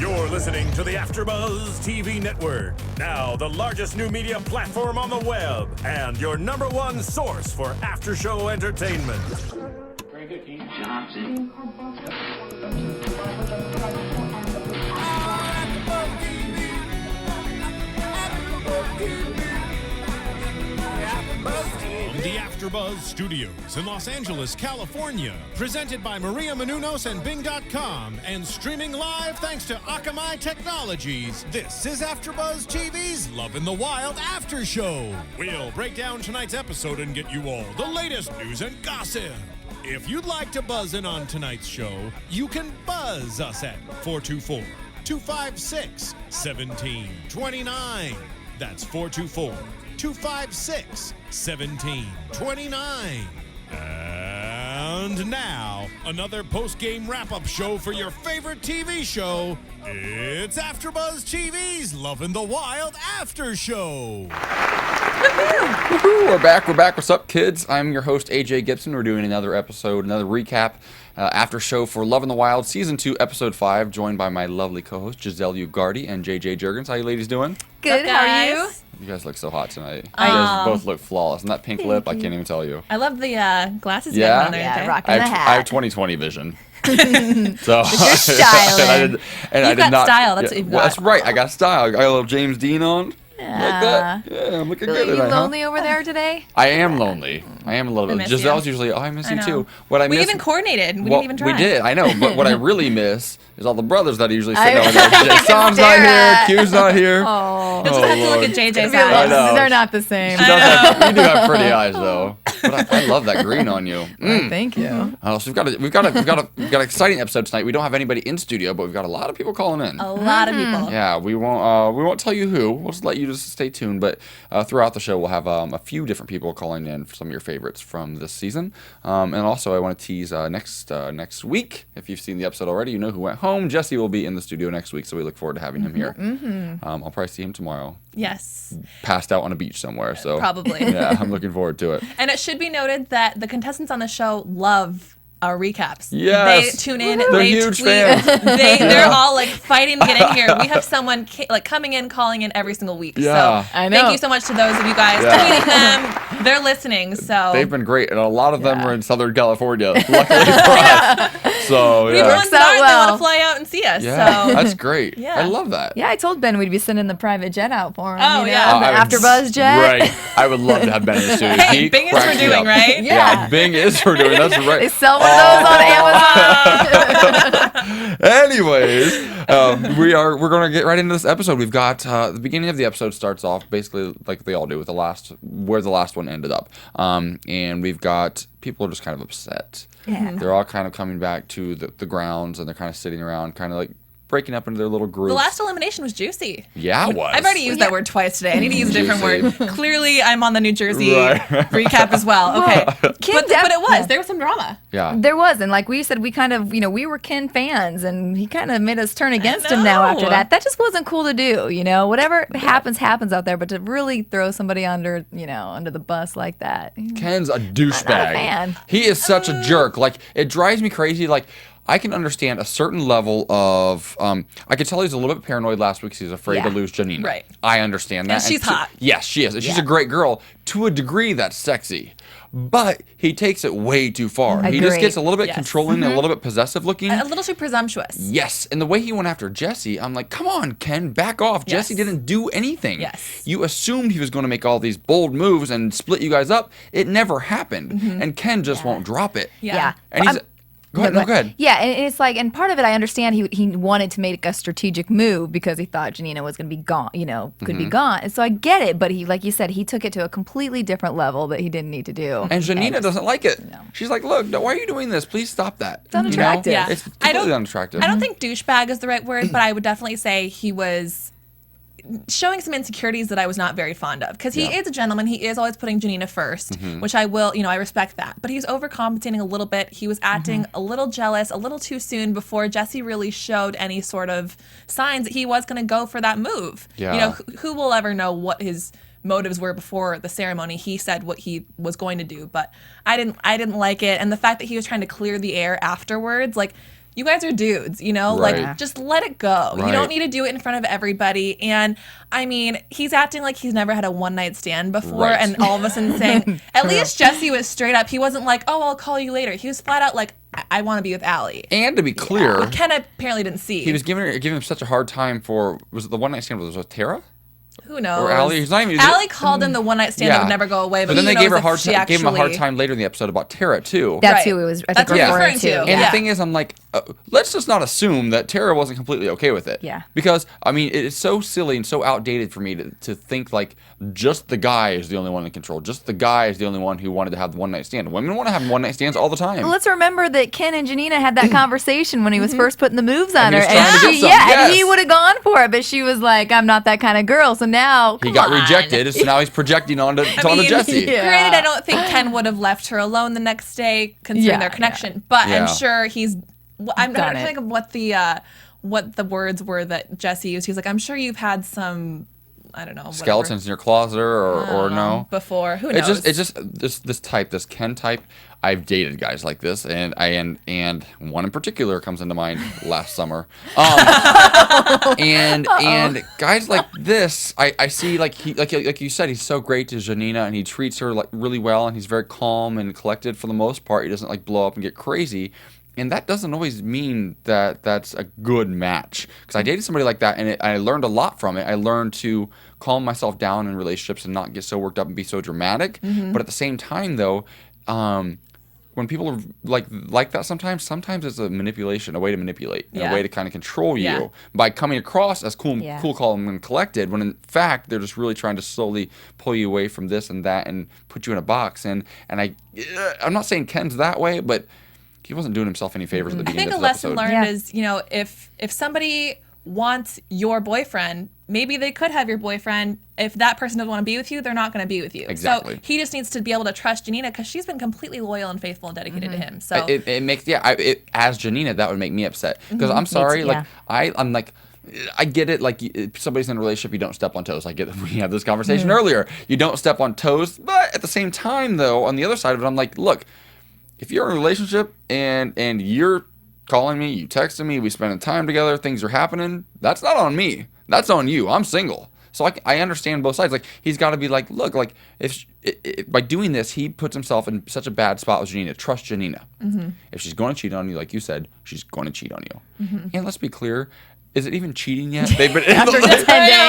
You're listening to the AFTERBUZZ TV Network, now the largest new media platform on the web, and your #1 source for after-show entertainment. Very good, King Johnson. The AFTERBUZZ Studios in Los Angeles, California. Presented by Maria Menounos and Bing.com and streaming live thanks to Akamai Technologies. This is AFTERBUZZ TV's Love in the Wild After Show. We'll break down tonight's episode and get you all the latest news and gossip. If you'd like to buzz in on tonight's show, you can buzz us at 424-256-1729. That's 424-256-1729. And now, another post-game wrap-up show for your favorite TV show. It's AFTERBUZZ TV's Love in the Wild After Show. Woohoo! We're back. What's up, kids? I'm your host, AJ Gibson. We're doing another episode, another recap after show for Love in the Wild, Season 2, Episode 5, joined by my lovely co-host, Giselle Ugarte and JJ Jurgens. How you ladies doing? Good, how are you? You guys look so hot tonight. You guys both look flawless. And that pink lip, I can't even tell you. I love the glasses you Yeah? have on there. Yeah, AJ. rocking the hat. I have 20/20 vision. So But you're styling. You've got style, that's what you've got. That's right. I got style. I got a little James Dean on. Like that. Yeah, I'm looking Are good you tonight, lonely over there today? I am lonely. I am a little bit. miss Giselle's you. usually, I miss you know. too. What I We miss, even coordinated. We well, didn't even try. we did, I know. But what I really miss is all the brothers that are usually I- sitting over there. Sam's not stare here. at. Q's not here. Oh, You'll just have to look at JJ's I eyes. know. they're not the same. She does have, you do have pretty eyes though. But I love that green on you. Thank you. So we've got an exciting episode tonight. We don't have anybody in studio, but we've got a lot of people calling in. A lot of people. Yeah, we won't tell you who. We'll just let you just stay tuned. But throughout the show, we'll have a few different people calling in for some of your favorites from this season. And also, I want to tease next week. If you've seen the episode already, you know who went home. Jesse will be in the studio next week, so we look forward to having him here. I'll probably see him tomorrow. Yes. Passed out on a beach somewhere. So Probably. Yeah, I'm looking forward to it. And it should be noted that the contestants on the show love our recaps. Yes. They tune in. They're they huge tweet. fans. They're all like fighting to get in here. We have someone coming in, calling in every single week. Yeah. So I know. thank you so much to those of you guys tweeting them. They're listening. So They've been great, and a lot of them are in Southern California. Luckily for us. So even yeah. ones that aren't, they well. want to fly out and see us. Yeah, So that's great. Yeah. I love that. Yeah, I told Ben we'd be sending the private jet out for him. Oh, you know, yeah. the I would- AfterBuzz jet. Right. I would love to have Ben in the studio. Hey, He Bing is cracks for me doing, up. right? Yeah, Bing is for doing. That's right. They sell one of those on Amazon. Anyways, we're gonna get right into this episode. We've got the beginning of the episode starts off basically like they all do with where the last one ended up, and we've got people are just kind of upset. Yeah. They're all kind of coming back to the grounds, and they're kind of sitting around, kind of like breaking up into their little groups. the last elimination was juicy. Yeah, it was. I've already used that word twice today. I need to use a different Juicy. word. Clearly, I'm on the New Jersey Right. recap as well. Okay. But it was. yeah. There was some drama. Yeah. There was, and like we said, we kind of, we were Ken fans, and he kind of made us turn against him now after know. that. That just wasn't cool to do, whatever happens out there, but to really throw somebody under the bus like that. Ken's a douchebag. I'm not a fan. He is such a jerk. Like, it drives me crazy. Like, I can understand a certain level of, I could tell he was a little bit paranoid last week because he was afraid to Yeah. lose Janina. Right. I understand that. And she's hot. Yes, she is. And she's a great girl. To a degree, that's sexy. But he takes it way too far. He just Agreed. gets a little bit Yes. controlling, a little bit possessive looking. A little too presumptuous. Yes, and the way he went after Jesse, I'm like, come on, Ken, back off. Yes. Jesse didn't do anything. Yes. You assumed he was going to make all these bold moves and split you guys up. It never happened. And Ken just won't drop it. Yeah. And he's... Go ahead, no, go ahead. Yeah, and it's like, and part of it, I understand he wanted to make a strategic move because he thought Janina was going to be gone, could be gone. And so I get it, but he, like you said, he took it to a completely different level that he didn't need to do. And Janina doesn't like it. No. She's like, look, why are you doing this? Please stop that. It's unattractive. Yeah. It's I completely don't- unattractive. I don't think douchebag is the right word, but I would definitely say he was showing some insecurities that I was not very fond of. Because he is a gentleman. He is always putting Janina first, which I will, I respect that. But he's overcompensating a little bit. He was acting a little jealous, a little too soon before Jesse really showed any sort of signs that he was going to go for that move. Yeah. Who will ever know what his motives were before the ceremony? He said what he was going to do, but I didn't like it. And the fact that he was trying to clear the air afterwards, like, you guys are dudes, you know? Right. Like, just let it go. Right. You don't need to do it in front of everybody. And, I mean, he's acting like he's never had a one-night stand before, Right. and all of a sudden saying, at least Jesse was straight up. He wasn't like, oh, I'll call you later. He was flat out like, I want to be with Ali. And to be clear, Ken apparently didn't see. he was giving him such a hard time for, was it the one-night stand with Tara? Who knows? Or Ali? He's not even. Ali called him the one-night stand that would never go away. But then who they gave knows her if she gave him a hard actually- time later in the episode about Tara too. That's Right. who it was. I That's think what I'm referring referring to. to. And Yeah. the thing is, I'm like, let's just not assume that Tara wasn't completely okay with it. Yeah. Because, I mean, it is so silly and so outdated for me to think, like, just the guy is the only one in control. Just the guy is the only one who wanted to have the one-night stand. Women want to have one-night stands all the time. Let's remember that Ken and Janina had that conversation when he was first putting the moves on And he her, was trying to get some, and he yes. would have gone for it, but she was like, "I'm not that kind of girl." So now He come got on. rejected, so now he's projecting onto Jesse. yeah. Granted, I don't think Ken would have left her alone the next day, considering Yeah, their connection. But Yeah. I'm sure he's. I'm Done trying to it. think of what the words were that Jesse used. He's like, I'm sure you've had some, I don't know, whatever, Skeletons in your closet or no? before. Who knows? It's just this Ken type. I've dated guys like this, and one in particular comes into mind last summer. And guys like this, I see like you said, he's so great to Janina, and he treats her like really well, and he's very calm and collected for the most part. He doesn't like blow up and get crazy. And that doesn't always mean that that's a good match. Because I dated somebody like that, and I learned a lot from it. I learned to calm myself down in relationships and not get so worked up and be so dramatic. But at the same time, though, when people are like that, sometimes it's a manipulation, a way to manipulate, and Yeah. a way to kind of control you Yeah. by coming across as cool, Yeah. calm, and collected. When in fact they're just really trying to slowly pull you away from this and that and put you in a box. And I'm not saying Ken's that way, but he wasn't doing himself any favors at the I beginning think a of this lesson episode. learned Yeah. is, you know, if somebody wants your boyfriend, maybe they could have your boyfriend. If that person doesn't want to be with you, they're not going to be with you. Exactly. So he just needs to be able to trust Janina because she's been completely loyal and faithful and dedicated to him. So It makes as Janina, that would make me upset because I'm sorry, too, like yeah. I'm like. I get it. Like, if somebody's in a relationship, you don't step on toes. I get that. We had this conversation earlier. You don't step on toes, but at the same time, though, on the other side of it, I'm like, look, if you're in a relationship and you're calling me, you texting me, we spending time together, things are happening, that's not on me. That's on you. I'm single. So I understand both sides. Like, he's got to be like, look, like, if by doing this, he puts himself in such a bad spot with Janina. Trust Janina. If she's going to cheat on you, like you said, she's going to cheat on you. And let's be clear, is it even cheating yet? They've been, After 10 days.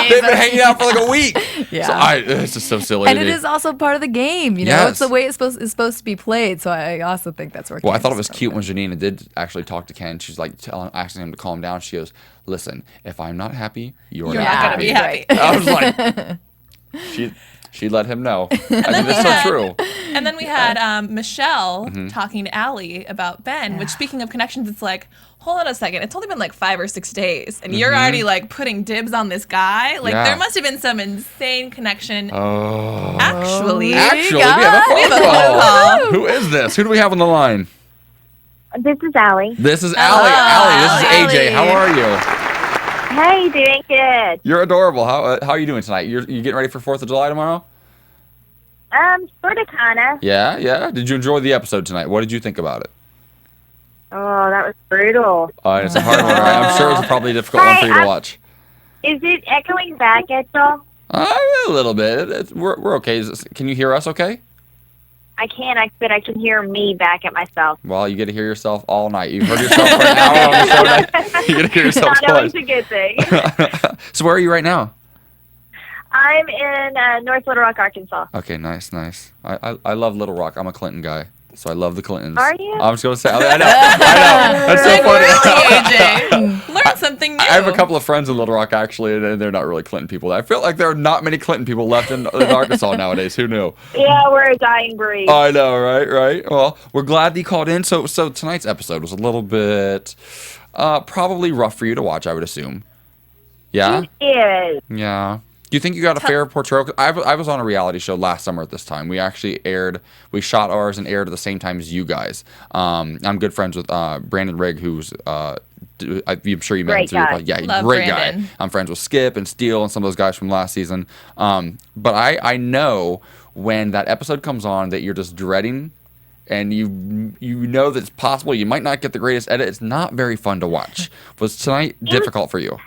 they've been hanging out for like a week. Yeah. So it's just so silly. And to it me. is also part of the game, you know. Yes. It's the way it's supposed to be played. So I also think that's working. Well, I thought it was cute when Janina did actually talk to Ken. She's like asking him to calm down. She goes, "Listen, if I'm not happy, you're you're not not going to happy." be happy. I was like, she let him know. I mean, that's so true. And then we had Michelle talking to Ali about Ben, which, speaking of connections, it's like, hold on a second. It's only been like 5 or 6 days, and you're already like putting dibs on this guy. Like, Yeah. there must have been some insane connection. Oh. Actually, Actually, we have a phone call. Who is this? Who do we have on the line? This is Allie. This is Allie. Allie, this is AJ. How are you? Hey, doing good. You're adorable. How are you doing tonight? You getting ready for 4th of July tomorrow? Sort of, kinda. Yeah. Did you enjoy the episode tonight? What did you think about it? Oh, that was brutal. It's a hard one, right? I'm sure it's probably a difficult one for you to watch. Is it echoing back at all? A little bit. We're okay. Can you hear us okay? I can, but I can hear me back at myself. Well, you get to hear yourself all night. You've heard yourself for an hour on the show night. You get to hear yourself Not twice. always a good thing. So where are you right now? I'm in North Little Rock, Arkansas. Okay, nice. I love Little Rock. I'm a Clinton guy, so I love the Clintons. Are you? I'm just going to say, I know. That's so funny. AJ, learn something new. I have a couple of friends in Little Rock, actually, and they're not really Clinton people. I feel like there are not many Clinton people left in Arkansas nowadays. Who knew? Yeah, we're a dying breed. I know, right? Well, we're glad that you called in. So tonight's episode was a little bit probably rough for you to watch, I would assume. Yeah? It is. Yeah. Do you think you got a fair portrayal? 'Cause I was on a reality show last summer at this time. We actually shot ours and aired at the same time as you guys. I'm good friends with Brandon Rigg, who's I'm sure you met him Great through. guy. Yeah, Love great Brandon. guy. I'm friends with Skip and Steele and some of those guys from last season. But I know when that episode comes on that you're just dreading and you know that it's possible you might not get the greatest edit, it's not very fun to watch. Was tonight difficult for you?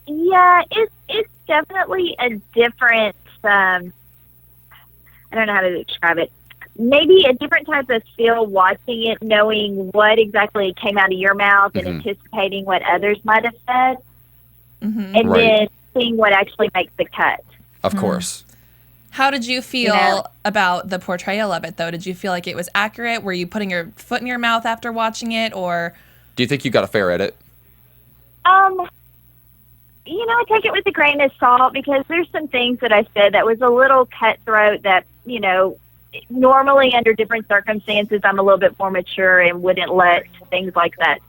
Yeah, it's definitely a different. I don't know how to describe it. Maybe a different type of feel watching it, knowing what exactly came out of your mouth and anticipating what others might have said, and then seeing what actually makes the cut. Of course. How did you feel about the portrayal of it, though? Did you feel like it was accurate? Were you putting your foot in your mouth after watching it, or? Do you think you got a fair edit? I take it with a grain of salt because there's some things that I said that was a little cutthroat that, normally under different circumstances, I'm a little bit more mature and wouldn't let things like that,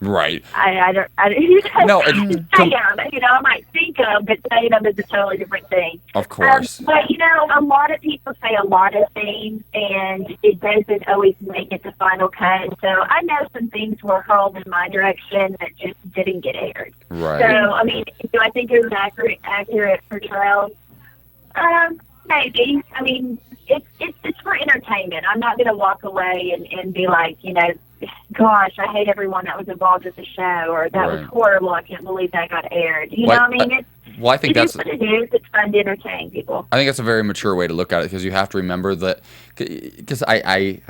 Right. I don't. No, say them. I might think them, but saying them is a totally different thing. Of course. But a lot of people say a lot of things, and it doesn't always make it the final cut. So I know some things were hurled in my direction that just didn't get aired. Right. So do I think it was accurate portrayal? Maybe. It's for entertainment. I'm not going to walk away and be like, gosh, I hate everyone that was involved with the show, or that was horrible. I can't believe that got aired. I think that's what it is. It's fun to entertain people. I think that's a very mature way to look at it because you have to remember that. Because I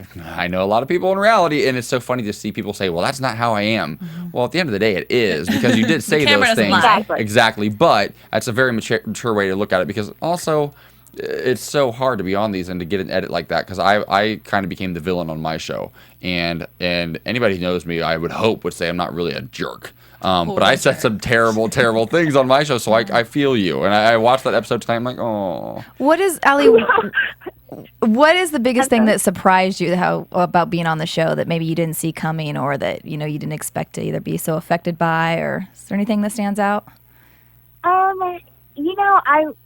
know a lot of people in reality, and it's so funny to see people say, "Well, that's not how I am." Well, at the end of the day, it is because you did say those things. Exactly. But that's a very mature way to look at it because also. It's so hard to be on these and to get an edit like that because I kind of became the villain on my show and anybody who knows me I would hope would say I'm not really a jerk but I said some terrible things on my show so I feel you and I watched that episode tonight. I'm like, oh, what is Ali? What is the biggest thing that surprised you about being on the show that maybe you didn't see coming or that you didn't expect to either be so affected by, or is there anything that stands out?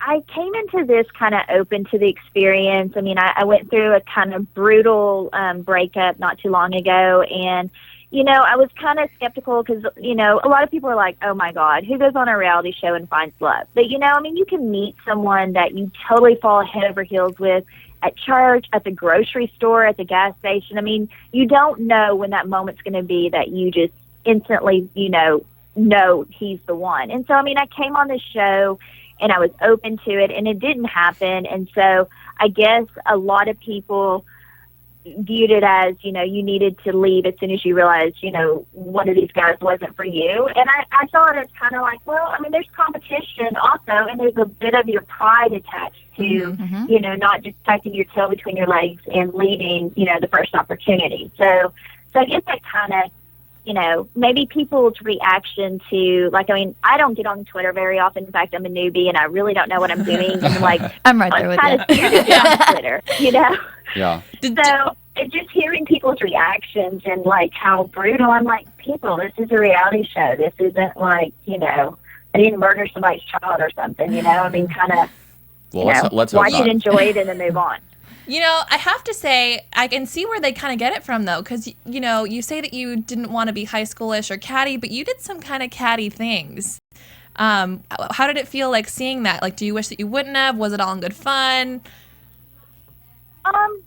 I came into this kind of open to the experience. I went through a kind of brutal breakup not too long ago, and, I was kind of skeptical because, a lot of people are like, oh, my God, who goes on a reality show and finds love? But, you can meet someone that you totally fall head over heels with at church, at the grocery store, at the gas station. You don't know when that moment's going to be that you just instantly, know he's the one. And so, I came on this show and I was open to it and it didn't happen. And so I guess a lot of people viewed it as, you needed to leave as soon as you realized, one of these guys wasn't for you. And I thought it's kind of like, well, there's competition also, and there's a bit of your pride attached to, not just tucking your tail between your legs and leaving, the first opportunity. So I guess that kind of, maybe people's reaction to, I don't get on Twitter very often. In fact, I'm a newbie and I really don't know what I'm doing. And I'm right there with you. I'm kind of scared to get on Twitter, Yeah. So just hearing people's reactions and how brutal, I'm like, people, this is a reality show. This isn't I didn't murder somebody's child or something, kind of, let's watch it, enjoy it, and then move on. I have to say, I can see where they kind of get it from, though, because, you say that you didn't want to be high schoolish or catty, but you did some kind of catty things. How did it feel like seeing that? Do you wish that you wouldn't have? Was it all in good fun? I'm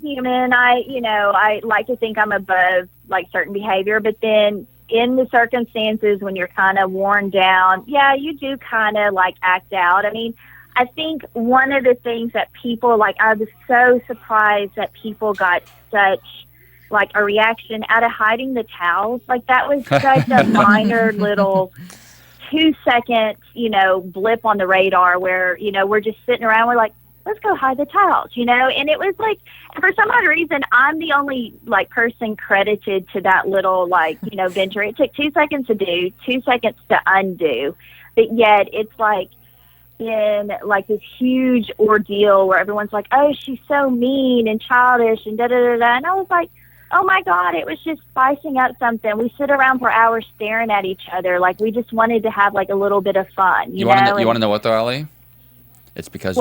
human. I like to think I'm above, certain behavior, but then in the circumstances when you're kind of worn down, yeah, you do kind of, act out. I think one of the things that people, I was so surprised that people got such, a reaction out of hiding the towels. That was such a minor little 2-second, blip on the radar where, we're just sitting around, we're like, let's go hide the towels, and it was for some odd reason, I'm the only, person credited to that little, venture. It took 2 seconds to do, 2 seconds to undo, but yet it's in this huge ordeal where everyone's like, oh, she's so mean and childish and da-da-da-da. And I was like, oh, my God, it was just spicing up something. We sit around for hours staring at each other. We just wanted to have, a little bit of fun, you know? You want to know what, though, Ali? It's because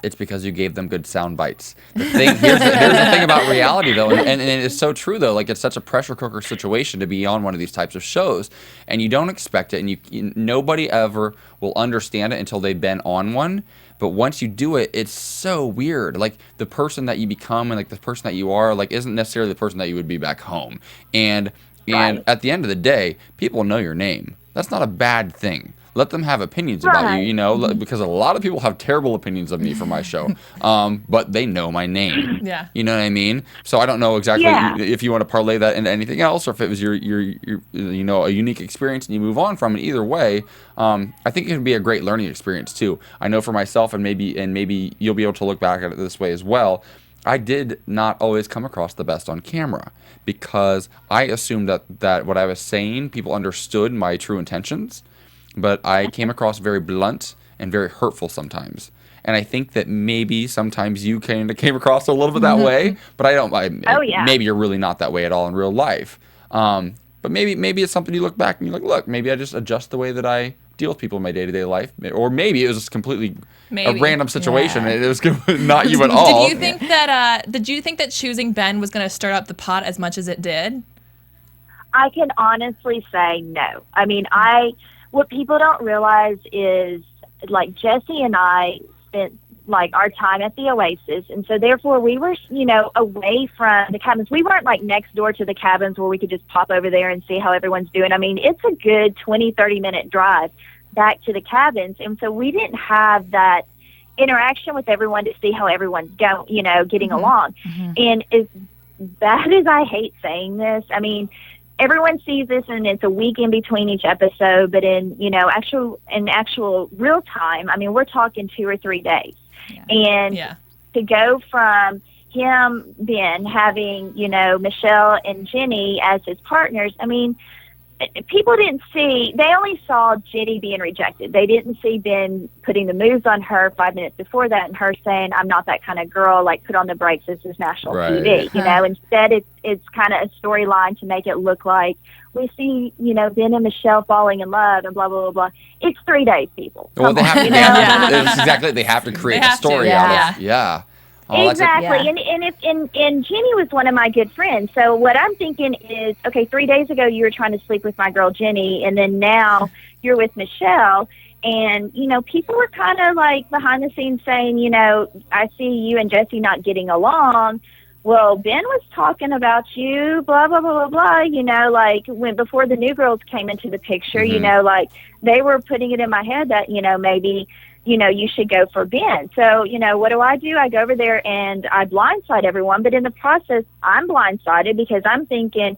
It's because you gave them good sound bites. Here's the thing about reality, though, and it's so true, though. Like, it's such a pressure cooker situation to be on one of these types of shows, and you don't expect it, and nobody ever will understand it until they've been on one. But once you do it, it's so weird. Like, the person that you become and like the person that you are, like, isn't necessarily the person that you would be back home. And at the end of the day, people know your name. That's not a bad thing. Let them have opinions about you, because a lot of people have terrible opinions of me for my show, but they know my name. Yeah. You know what I mean? So I don't know exactly if you want to parlay that into anything else, or if it was your a unique experience and you move on from it. Either way, I think it can be a great learning experience too. I know for myself, and maybe you'll be able to look back at it this way as well. I did not always come across the best on camera because I assumed that what I was saying, people understood my true intentions. But I came across very blunt and very hurtful sometimes. And I think that maybe sometimes you came across a little bit that way, but maybe you're really not that way at all in real life. But maybe it's something you look back and you're like, look, maybe I just adjust the way that I deal with people in my day-to-day life. Or maybe it was just completely a random situation and it was not you at all. Did you think that choosing Ben was going to stir up the pot as much as it did? I can honestly say no. I mean, what people don't realize is, like, Jesse and I spent, like, our time at the Oasis, and so therefore we were, away from the cabins. We weren't, like, next door to the cabins where we could just pop over there and see how everyone's doing. I mean, it's a good 20, 30-minute drive back to the cabins, and so we didn't have that interaction with everyone to see how everyone's getting along. And as bad as I hate saying this, I mean, everyone sees this and it's a week in between each episode, but in actual real time, I mean, we're talking 2 or 3 days. And to go from him, Ben, having, Michelle and Jenny as his partners, I mean, people they only saw Jenny being rejected. They didn't see Ben putting the moves on her 5 minutes before that and her saying, I'm not that kind of girl, like, put on the brakes, this is national TV. Instead it's kind of a storyline to make it look like we see, Ben and Michelle falling in love and blah, blah, blah, blah. It's 3 days, people. Well, they have to, it's exactly, they have to create a story out of it. Yeah. Oh, exactly. And Jenny was one of my good friends. So what I'm thinking is, okay, 3 days ago you were trying to sleep with my girl Jenny, and then now you're with Michelle. And, people were kind of like behind the scenes saying, I see you and Jesse not getting along. Well, Ben was talking about you, blah, blah, blah, blah, blah, like before the new girls came into the picture, like they were putting it in my head that, maybe, you should go for Ben. So, what do? I go over there and I blindside everyone. But in the process, I'm blindsided because I'm thinking,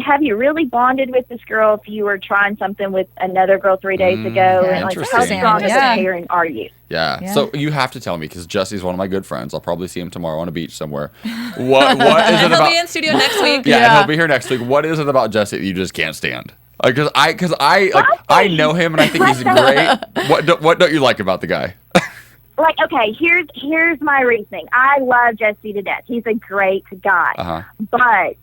have you really bonded with this girl if you were trying something with another girl 3 days ago? And like, how strong of a pairing are you? Yeah. So you have to tell me, because Jesse's one of my good friends. I'll probably see him tomorrow on a beach somewhere. What is it about? He'll be in studio next week. Yeah, and he'll be here next week. What is it about Jesse that you just can't stand? Because I know him and I think he's great. What don't you like about the guy? Like, okay, here's my reasoning. I love Jesse to death. He's a great guy. But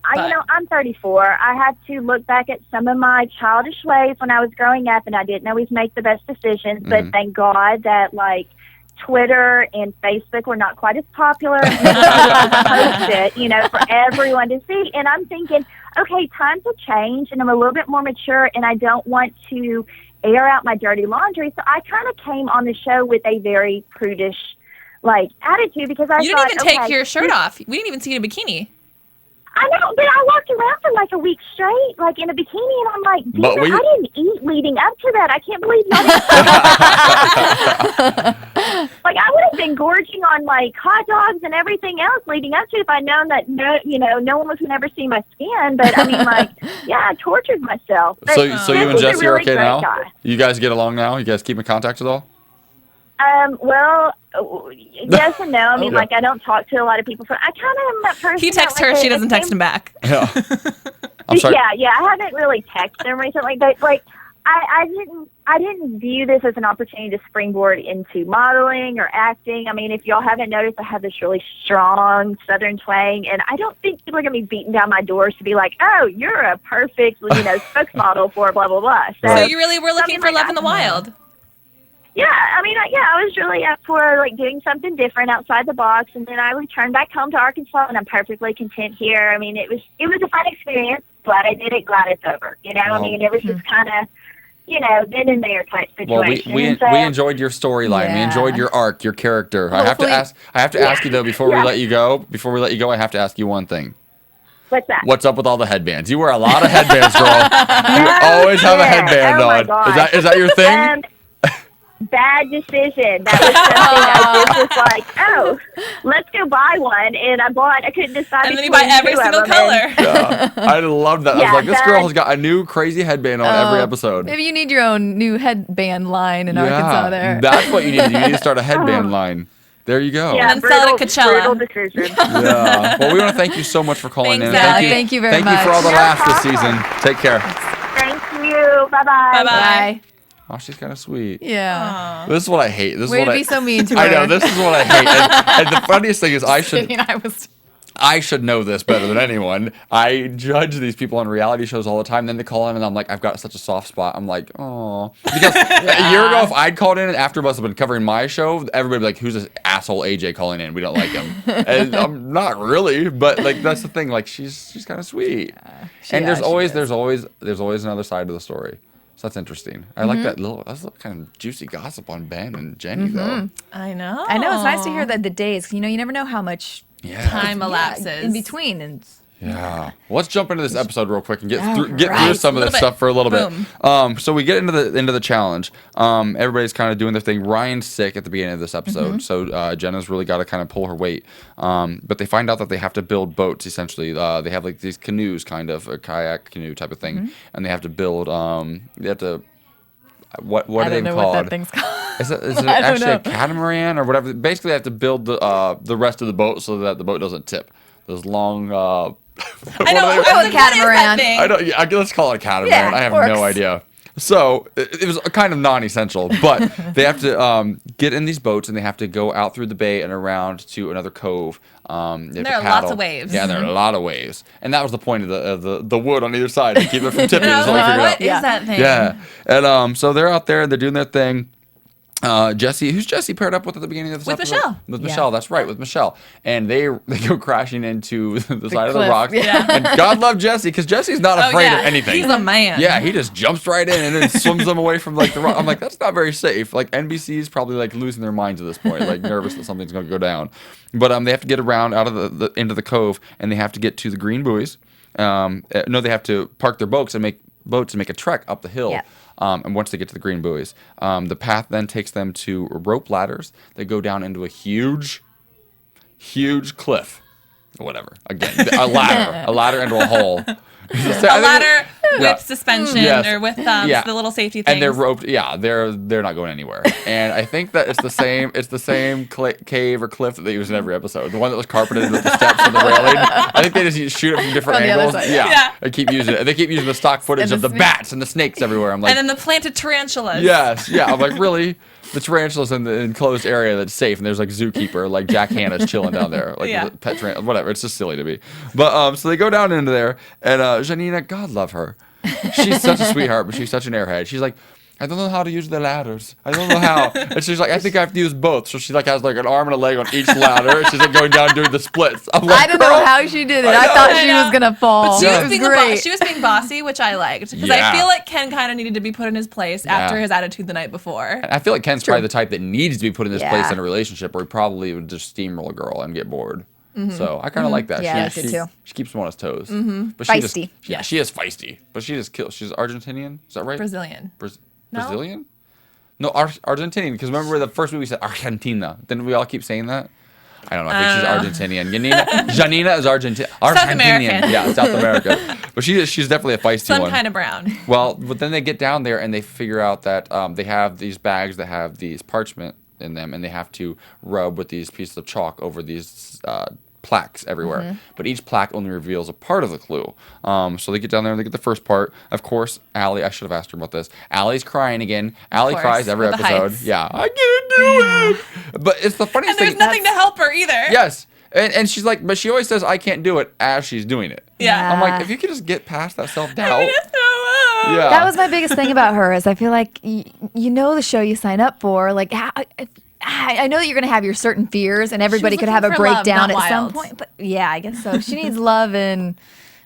I'm 34. I had to look back at some of my childish ways when I was growing up, and I didn't always make the best decisions. But thank God that, like, Twitter and Facebook were not quite as popular. And post it, for everyone to see. And I'm thinking, okay, times have changed, and I'm a little bit more mature, and I don't want to air out my dirty laundry. So I kind of came on the show with a very prudish, like, attitude because I You didn't even take your shirt off. We didn't even see you in a bikini. I know, but I walked around for like a week straight, like in a bikini, and I'm like, damn, I didn't eat leading up to that. I can't believe that. Like, I would have been gorging on like hot dogs and everything else leading up to it if I'd known that no one was going to ever see my skin. But I mean, like, yeah, I tortured myself. But so you and Jesse are okay now? Guy. You guys get along now? You guys keep in contact at all? Well, yes and no. I mean, like, I don't talk to a lot of people. So I kind of am that person. He texts her, she doesn't text him back. Yeah. I'm sorry. Yeah. I haven't really texted him recently, but like, I didn't view this as an opportunity to springboard into modeling or acting. I mean, if y'all haven't noticed, I have this really strong Southern twang, and I don't think people are going to be beating down my doors to be like, oh, you're a perfect, spokesmodel for blah, blah, blah. So you really were looking for love in the wild. Yeah, I mean, I was really up for like doing something different outside the box, and then I returned back home to Arkansas, and I'm perfectly content here. I mean, it was a fun experience. Glad I did it. Glad it's over. You know, I mean, it was just kind of, then and there type situation. Well, we enjoyed your storyline. We enjoyed your arc, your character. Hopefully. I have to ask you though before we let you go. Before we let you go, I have to ask you one thing. What's that? What's up with all the headbands? You wear a lot of headbands, girl. You always have a headband on. Is that your thing? Bad decision. That was something I just was like, oh, let's go buy one, and I couldn't decide. And then you buy every single color. Yeah, I love that. I was like, this girl has got a new crazy headband on every episode. Maybe you need your own new headband line in Arkansas there. That's what you need. You need to start a headband line. There you go. Yeah, And sell it at Coachella. brutal decision. Yeah. Well, we want to thank you so much for calling in. Thanks, Thank you very much. Thank you for all the laughs this season. Take care. Thank you. Bye-bye. Bye-bye. Bye. Oh, she's kind of sweet. Yeah. This is what I hate. This Way is what to be so mean to her. I know. This is what I hate. And the funniest thing is, I should know this better than anyone. I judge these people on reality shows all the time. Then they call in, and I'm like, I've got such a soft spot. I'm like, oh. Because a year ago, if I'd called in and AfterBuzz had been covering my show, everybody would be like, who's this asshole AJ calling in? We don't like him. And I'm not really, but like that's the thing. Like she's kind of sweet. And there's always another side of the story. So that's interesting. I like that's a little kind of juicy gossip on Ben and Jenny though. I know. I know. It's nice to hear that the days, 'cause, you never know how much Time elapses in between. And Yeah. Well, let's jump into this episode real quick and get through right. some of this stuff for a little bit. So we get into the challenge. Everybody's kind of doing their thing. Ryan's sick at the beginning of this episode, so Jenna's really got to kind of pull her weight. But they find out that they have to build boats. Essentially, they have like these canoes, kind of a kayak canoe type of thing, and they have to build. They have to. What are they called? What that thing's called. Is it actually a catamaran or whatever? Basically, they have to build the rest of the boat so that the boat doesn't tip. Those long. I know. I was like, catamaran. I don't. Yeah, let's call it a catamaran. Yeah, I have works. no idea. So it was kind of non-essential, but they have to get in these boats and they have to go out through the bay and around to another cove. There are lots of waves. Yeah, there are a lot of waves, and that was the point of the wood on either side to keep it from tipping. Is what we figured out. What is that thing? Yeah, and so they're out there, they're doing their thing. Jesse, who's Jesse paired up with at the beginning of this With episode? Michelle. With Michelle, that's right, with Michelle. And they go crashing into the side of the cliff, rocks. yeah. And God love Jesse, because Jesse's not afraid of anything. He's a man. Yeah, he just jumps right in and then swims them away from like the rock. I'm like, that's not very safe. Like NBC's probably like losing their minds at this point, like nervous that something's going to go down. But they have to get around out of the into the cove, and they have to get to the green buoys. No, they have to park their boats and make a trek up the hill. Yeah. And once they get to the green buoys, the path then takes them to rope ladders that go down into a huge cliff. Whatever. Again, a ladder into a hole. A ladder with suspension or with the little safety things. And they're roped. Yeah, they're not going anywhere. And I think that it's the same. It's the same cave or cliff that they use in every episode. The one that was carpeted with the steps and the railing. I think they just shoot it from different On the other angles. side, Yeah. They keep using it. They keep using the stock footage of the bats and the snakes everywhere. I'm like, and then the planted tarantulas. yes, yeah. I'm like, really? The tarantulas in the enclosed area that's safe, and there's like zookeeper, like Jack Hanna's chilling down there, like pet tarantula, whatever. It's just silly to me. But so they go down into there, and Janina, God love her, she's such a sweetheart, but she's such an airhead. She's like, I don't know how to use the ladders. I don't know how. And she's like, I think I have to use both. So she like has like an arm and a leg on each ladder. And she's like going down doing the splits. I'm like, I don't know how she did it. I thought she was gonna fall. But she was being great. she was being bossy, which I liked, because I feel like Ken kind of needed to be put in his place after his attitude the night before. And I feel like Ken's probably the type that needs to be put in this place in a relationship, or he probably would just steamroll a girl and get bored. So I kind of like that. Yeah, she, I do too. She keeps him on his toes. But Feisty. She is feisty. But she just kills. She's Argentinian. Is that right? Brazilian. Brazilian? No, Argentinian. Because remember the first week we said Argentina. Didn't we all keep saying that? I don't know. I think she's Argentinian. Janina is Argentinian. South American. Yeah, South America. But she's definitely a feisty one. Some kind of brown. Well, but then they get down there and they figure out that they have these bags that have these parchment in them, and they have to rub with these pieces of chalk over these plaques everywhere. But each plaque only reveals a part of the clue. So they get down there and they get the first part. Of course, Ali, I should have asked her about this. Ali's crying again. Ali cries every with the episode. heights. Yeah, I can't do it. But it's the funniest And thing. there's nothing to help her either. Yes. And she's like, but she always says, I can't do it as she's doing it. Yeah. I'm like, if you could just get past that self-doubt. Yeah. That was my biggest thing about her is I feel like you know the show you sign up for. Like I know that you're going to have your certain fears, and everybody could have a looking for love, breakdown not at some wild. point. But yeah, I guess so. She needs love in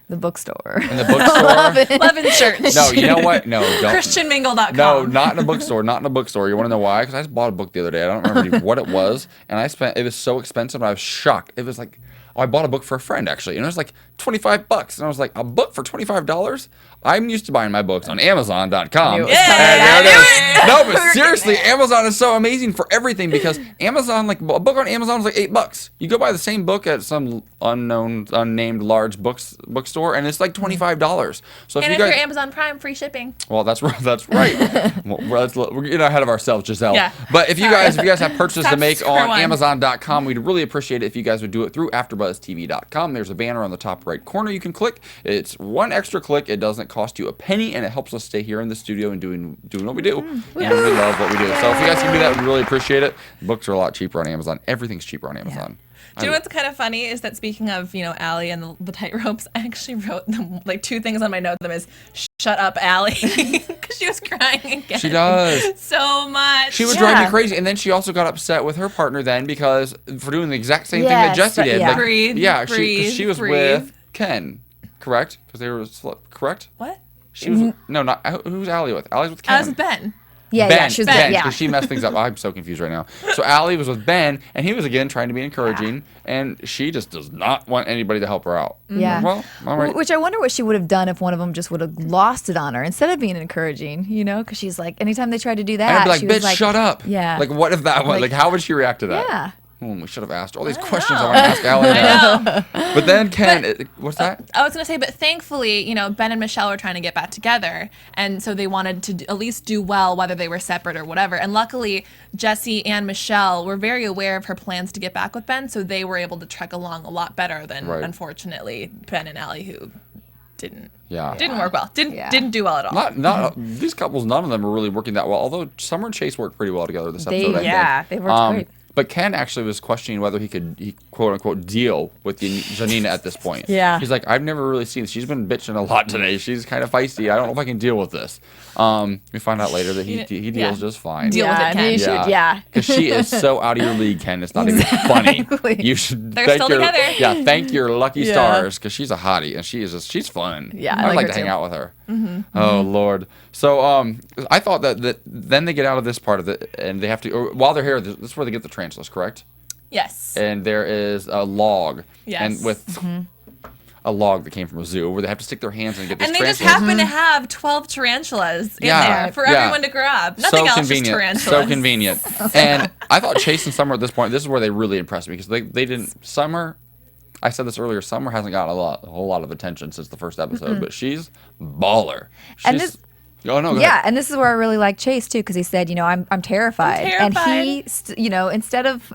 the bookstore. In the bookstore? Love in church. No, you know what? No, don't. ChristianMingle.com. No, not in a bookstore. Not in a bookstore. You want to know why? Because I just bought a book the other day. I don't remember what it was, and it was so expensive, and I was shocked. It was like, I bought a book for a friend actually, and it was like $25, and I was like, a book for $25? I'm used to buying my books on Amazon.com. No, but seriously, Amazon is so amazing for everything because Amazon, like a book on Amazon is like $8. You go buy the same book at some unnamed large bookstore, and it's like $25. So And if you're Amazon Prime, free shipping. well, that's right. We're getting ahead of ourselves, Giselle. Yeah. But if you guys have purchases to make square on one. Amazon.com, we'd really appreciate it if you guys would do it through AfterBuzzTV.com. There's a banner on the top right corner you can click. It's one extra click. It doesn't cost you a penny, and it helps us stay here in the studio and doing what we do. And we love what we do. So if you guys can do that, we'd really appreciate it. Books are a lot cheaper on Amazon. Everything's cheaper on Amazon. Do you know what's kind of funny is that speaking of, Ali and the tightropes, I actually wrote them, like 2 things on my note. Them is shut up, Ali, because she was crying again. She does. So much. She would drive me crazy, and then she also got upset with her partner then because for doing the exact same thing that Jesse did. Yeah. Like, Breathe, yeah, breathe, she was breathe. with Ken, correct? Because they were correct. What? She was not who's Allie with? Allie's with Ken. I was with Ben. Yeah, she was Ben, yeah. because she messed things up. I'm so confused right now. So Allie was with Ben, and he was again trying to be encouraging, and she just does not want anybody to help her out. Yeah. Well, all right. Which I wonder what she would have done if one of them just would have lost it on her instead of being encouraging, Because she's like, anytime they tried to do that, And I'd be like, she was bitch, like, shut up. Yeah. Like, what if that was, like, how would she react to that? Yeah. We should have asked all these questions I want to ask Allie. I know. But then Ken, what's that? I was going to say, but thankfully, Ben and Michelle were trying to get back together. And so they wanted to at least do well, whether they were separate or whatever. And luckily, Jessie and Michelle were very aware of her plans to get back with Ben. So they were able to trek along a lot better than, unfortunately, Ben and Allie, who didn't work well. Didn't do well at all. Not these couples, none of them are really working that well. Although Summer and Chase worked pretty well together this episode. I think. They worked great. But Ken actually was questioning whether he quote unquote deal with Janina at this point. Yeah. He's like, I've never really seen. She's been bitching a lot today. She's kind of feisty. I don't know if I can deal with this. We find out later that he deals just fine. Deal with it, Ken. Yeah. Because she is so out of your league, Ken. It's not even funny. You should They're still together. Yeah, thank your lucky stars because she's a hottie and she's fun. Yeah, I'd I like her to hang too. out with her. Oh Lord. So I thought that then they get out of this part of it and they have to, or while they're here, this is where they get the tarantulas, correct? Yes. And there is a log. Yes. And with a log that came from a zoo where they have to stick their hands in and get this And they just tarantula. happen to have 12 tarantulas in Yeah, there for yeah. everyone to grab. Nothing else, just tarantulas. So convenient. And I thought Chase and Summer at this point, this is where they really impressed me because they didn't. Summer, I said this earlier, Summer hasn't gotten a whole lot of attention since the first episode, but she's baller. And She's, oh no, go Yeah, ahead. and this is where I really like Chase too, because he said, I'm terrified. And he, instead of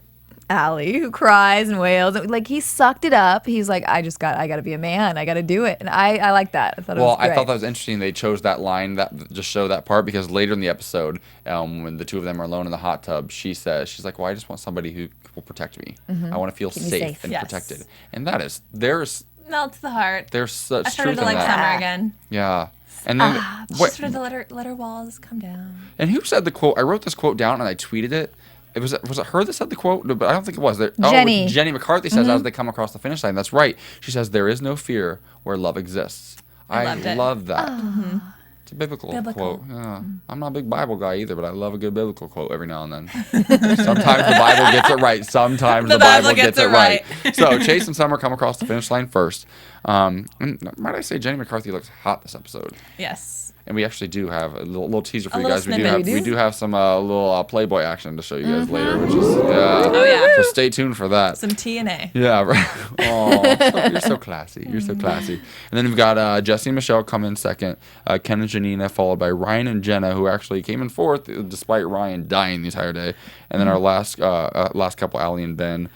Allie who cries and wails, like he sucked it up. He's like, I got to be a man. I got to do it, and I like that. I thought it was great. I thought that was interesting. They chose that line that just show that part because later in the episode, when the two of them are alone in the hot tub, she's like, well, I just want somebody who will protect me. I want to feel me safe safe. and Yes. protected, and that is Melts the heart. there's such I started truth to in like that. Summer again. Yeah. And then Just started to let her walls come down. And who said the quote? I wrote this quote down and I tweeted it. Was it her that said the quote? No, but I don't think it was. Jenny. Jenny McCarthy says as they come across the finish line. That's right. She says there is no fear where love exists. I loved it. love that. It's a biblical quote. Yeah. I'm not a big Bible guy either, but I love a good biblical quote every now and then. Sometimes the Bible gets it right. Sometimes the Bible gets it right. So Chase and Summer come across the finish line first. And might I say Jenny McCarthy looks hot this episode. Yes. And we actually do have a little teaser for A you little guys. snippet. We do have some little Playboy action to show you guys later, which is so stay tuned for that. Some TNA. Yeah, right. Oh, you're so classy. You're so classy. And then we've got Jesse and Michelle come in second. Ken and Janina, followed by Ryan and Jenna, who actually came in fourth despite Ryan dying the entire day. And then our last couple, Allie and Ben.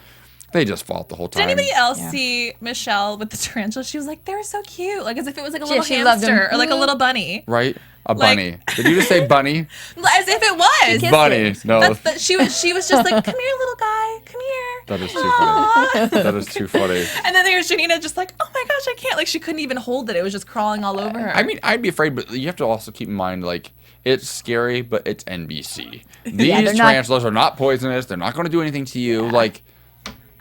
They just fought the whole time. Did anybody else see Michelle with the tarantula? She was like, they're so cute. Like as if it was like a little she loved hamster him. or like a little bunny. Right? A Like- bunny. Did you just say bunny? As if it was. Bunny. No. She was just like, come here, little guy. Come here. That is too funny. That is too funny. And then there's Janina just like, oh my gosh, I can't. Like, she couldn't even hold it. It was just crawling all over her. I mean, I'd be afraid, but you have to also keep in mind, like, it's scary, but it's NBC. These tarantulas are not poisonous. They're not going to do anything to you. Yeah. Like,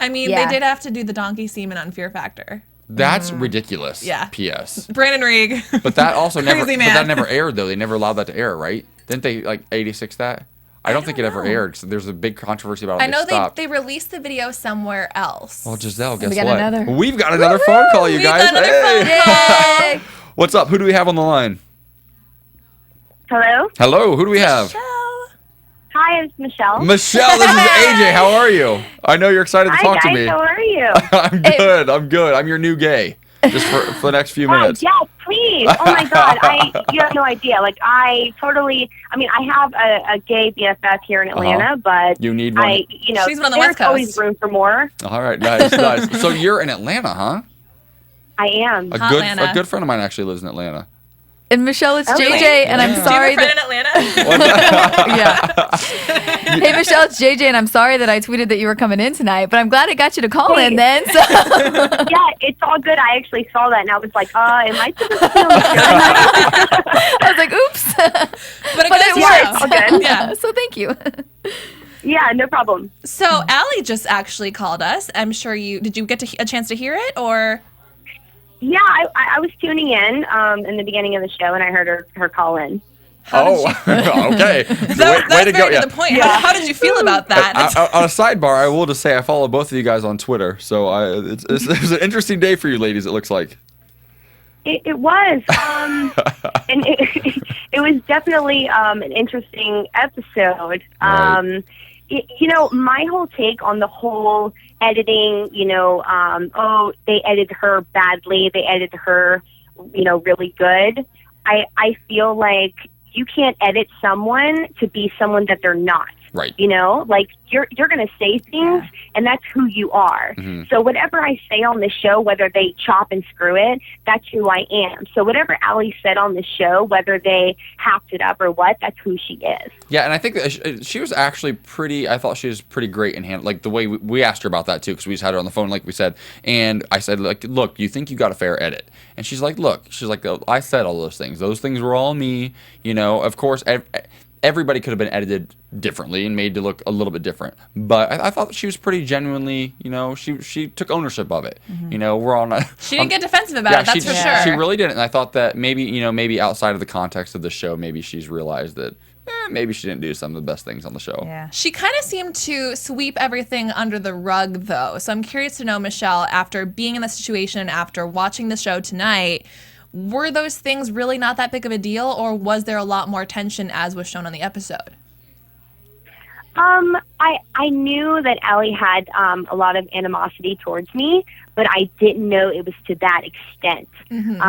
I mean, they did have to do the donkey semen on Fear Factor. That's ridiculous. Yeah. P.S. Brandon Reig. But that also never. Man. But that never aired though. They never allowed that to air, right? Didn't they like 86 that? I don't think it ever aired. So there's a big controversy about it. I know they released the video somewhere else. Well, Giselle, guess got what? Another. We've got another phone call, you guys. Got another phone call. What's up? Who do we have on the line? Hello? Hello. Who do we have? Hi, it's Michelle. Michelle, this is AJ. How are you? I know you're excited to talk to me. How are you? I'm good. I'm good. I'm your new gay. Just for the next few minutes. Yeah, please. Oh my God. You have no idea. Like, I have a gay BFF here in Atlanta, but you need one. She's on the West Coast. There's always room for more. All right, nice. So you're in Atlanta, huh? I am. A good friend of mine actually lives in Atlanta. And Michelle, it's JJ, and I'm sorry Do you have a friend in Atlanta? Yeah. Hey, Michelle, it's JJ, and I'm sorry that I tweeted that you were coming in tonight, but I'm glad I got you to call in then. So. Yeah, it's all good. I actually saw that, and I was like, am I supposed to be on the show tonight? I was like, oops. But it worked. All good. Yeah, so thank you. Yeah, no problem. So Ali just actually called us. I'm sure did you get a chance to hear it, or? Yeah, I was tuning in the beginning of the show, and I heard her call in. Okay. That's way to go. To the point. Yeah. How did you feel about that? On a sidebar, I will just say I follow both of you guys on Twitter, so it was an interesting day for you ladies, it looks like. It was. And it was definitely an interesting episode. Right. My whole take on the whole editing, they edited her badly, they edited her, really good. I feel like you can't edit someone to be someone that they're not. Right. Like you're going to say things, and that's who you are. Mm-hmm. So whatever I say on the show, whether they chop and screw it, that's who I am. So whatever Ali said on the show, whether they hacked it up or what, that's who she is. Yeah, and I think that she was actually I thought she was pretty great in hand. Like the way we asked her about that too, because we just had her on the phone, like we said. And I said, like, look, you think you got a fair edit? And she's like, I said all those things. Those things were all me. Of course, everybody could have been edited differently and made to look a little bit different. But I thought she was pretty genuinely, she took ownership of it. Mm-hmm. She didn't get defensive about it, that's for sure. She really didn't. And I thought that maybe outside of the context of the show, maybe she's realized that maybe she didn't do some of the best things on the show. Yeah. She kind of seemed to sweep everything under the rug, though. So I'm curious to know, Michelle, after being in the situation, after watching the show tonight, were those things really not that big of a deal, or was there a lot more tension as was shown on the episode? I knew that Ali had a lot of animosity towards me, but I didn't know it was to that extent. Mm-hmm.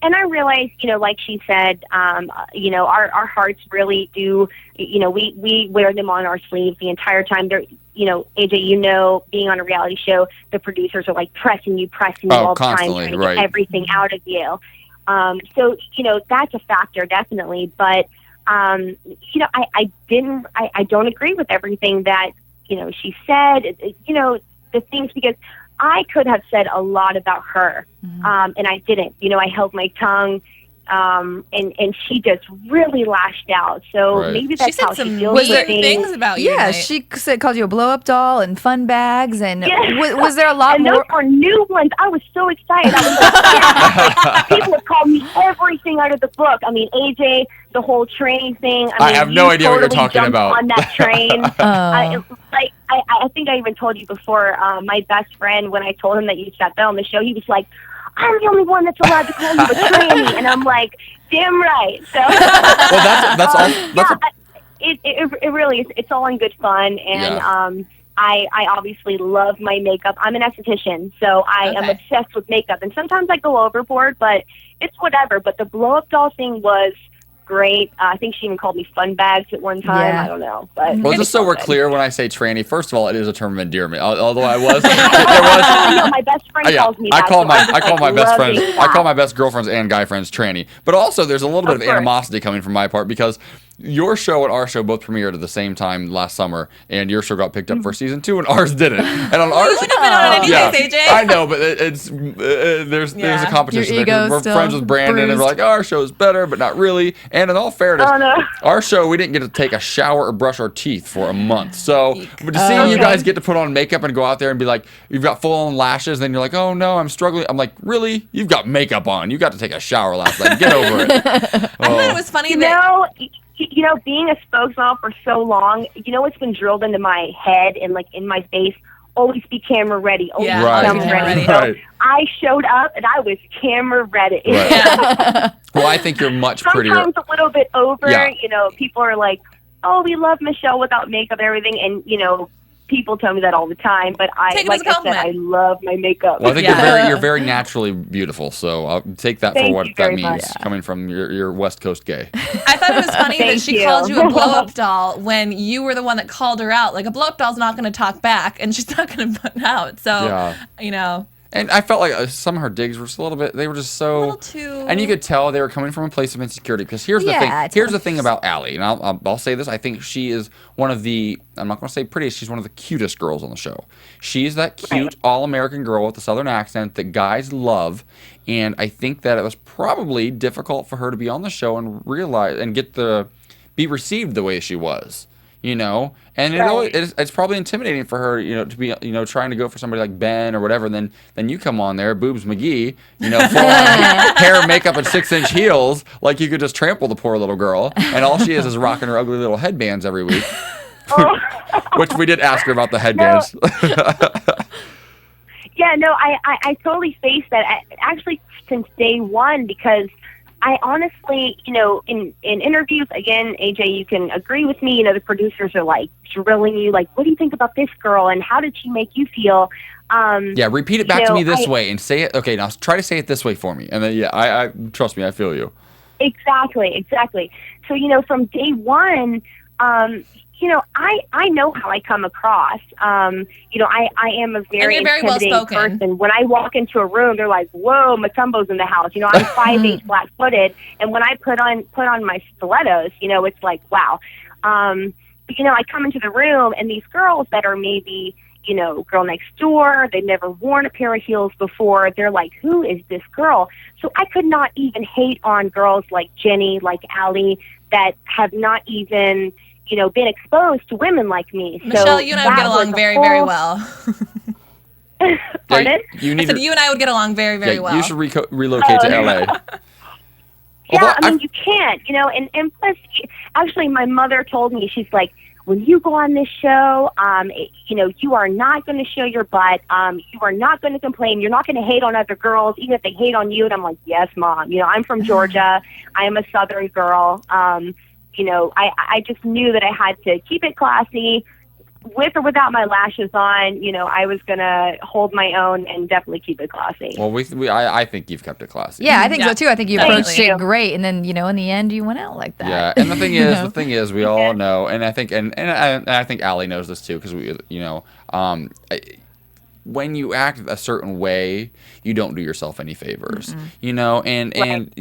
And I realized, like she said, our hearts really do, we wear them on our sleeves the entire time. They're, AJ, being on a reality show, the producers are like pressing you all the time, trying to get everything out of you. So, that's a factor, definitely. But, I don't agree with everything that, she said, the things, because I could have said a lot about her, and I didn't. I held my tongue, and she just really lashed out. So maybe that's how she feels with things about you. Yeah, she called you a blow-up doll and fun bags, and was there a lot and more? Those are new ones. I was so excited. I was like, people have called me everything out of the book. I mean, AJ, the whole train thing. I have no idea what you're talking about. On that train, I think I even told you before. My best friend, when I told him that you sat there on the show, he was like, I'm the only one that's allowed to call you a tranny. And I'm like, damn right. So, well, that's all. It really is. It's all in good fun. And I obviously love my makeup. I'm an esthetician, so I am obsessed with makeup. And sometimes I go overboard, but it's whatever. But the blow-up doll thing was great. I think she even called me fun bags at one time. I don't know. But well, just so we're clear, when I say tranny, first of all, it is a term of endearment. Although I was, no, my best friend calls me that. I call my best friends, I call my best girlfriends and guy friends tranny. But also, there's a little bit of animosity coming from my part because your show and our show both premiered at the same time last summer, and your show got picked up for season 2, and ours didn't. And on ours, You wouldn't have been on it anyways, AJ. I know, but there's a competition Your there. ego's We're still friends with Brandon, and we're like, oh, our show's better, but not really. And in all fairness, our show, we didn't get to take a shower or brush our teeth for a month. So to see you guys get to put on makeup and go out there and be like, you've got full-on lashes, then you're like, oh no, I'm struggling. I'm like, really? You've got makeup on. You got to take a shower last night. Get over it. I thought it was funny that being a spokesmodel for so long, what's been drilled into my head and like in my face, always be camera ready. Always be camera ready. Right. So I showed up and I was camera ready. Right. Yeah. Well, I think you're much prettier. Sometimes a little bit over. Yeah. People are like, "Oh, we love Michelle without makeup and everything," and people tell me that all the time. But I love my makeup. Well, I think you're very naturally beautiful. So I'll take that for what that means, coming from your West Coast gay. I thought it was funny that she called you a blow-up doll when you were the one that called her out. Like, a blow-up doll's not going to talk back, and she's not going to put out. So, And I felt like some of her digs were just they were just so. A little too. And you could tell they were coming from a place of insecurity. Because here's the thing. Here's the thing about Ali. And I'll say this. I think she is one of the. I'm not going to say prettiest. She's one of the cutest girls on the show. She's that cute all-American girl with the Southern accent that guys love. And I think that it was probably difficult for her to be on the show and realize and be received the way she was. And it's probably intimidating for her, to be, trying to go for somebody like Ben or whatever. And then you come on there, Boobs McGee, full on hair, makeup, and 6-inch heels, like you could just trample the poor little girl. And all she is rocking her ugly little headbands every week. Which we did ask her about the headbands. I totally faced that actually since day one, because I honestly, in interviews, again, AJ, you can agree with me, the producers are like drilling you, like, what do you think about this girl and how did she make you feel? Repeat it back to me this way and say it. Okay, now try to say it this way for me. And then, I trust me, I feel you. Exactly. So, from day one, I know how I come across. I am a very intimidating person. When I walk into a room, they're like, "Whoa, Matumbo's in the house." I'm 5'8", flat-footed, and when I put on my stilettos, it's like, wow. I come into the room, and these girls that are maybe, girl next door, they've never worn a pair of heels before. They're like, "Who is this girl?" So I could not even hate on girls like Jenny, like Ali, that have not even been exposed to women like me. Michelle, you and I would get along very, very well. Pardon? I said you and I would get along very, very well. You should relocate to LA. You can't, and plus, actually, my mother told me, she's like, when you go on this show, you are not going to show your butt. You are not going to complain. You're not going to hate on other girls, even if they hate on you. And I'm like, yes, Mom. I'm from Georgia. I am a Southern girl. I just knew that I had to keep it classy. With or without my lashes on, I was going to hold my own and definitely keep it classy. Well, I think you've kept it classy. Yeah, I think so too. I think you approached it great, and then in the end you went out like that. Yeah, and the thing is, we all know, and I think, and I think Ali knows this too, because when you act a certain way, you don't do yourself any favors, and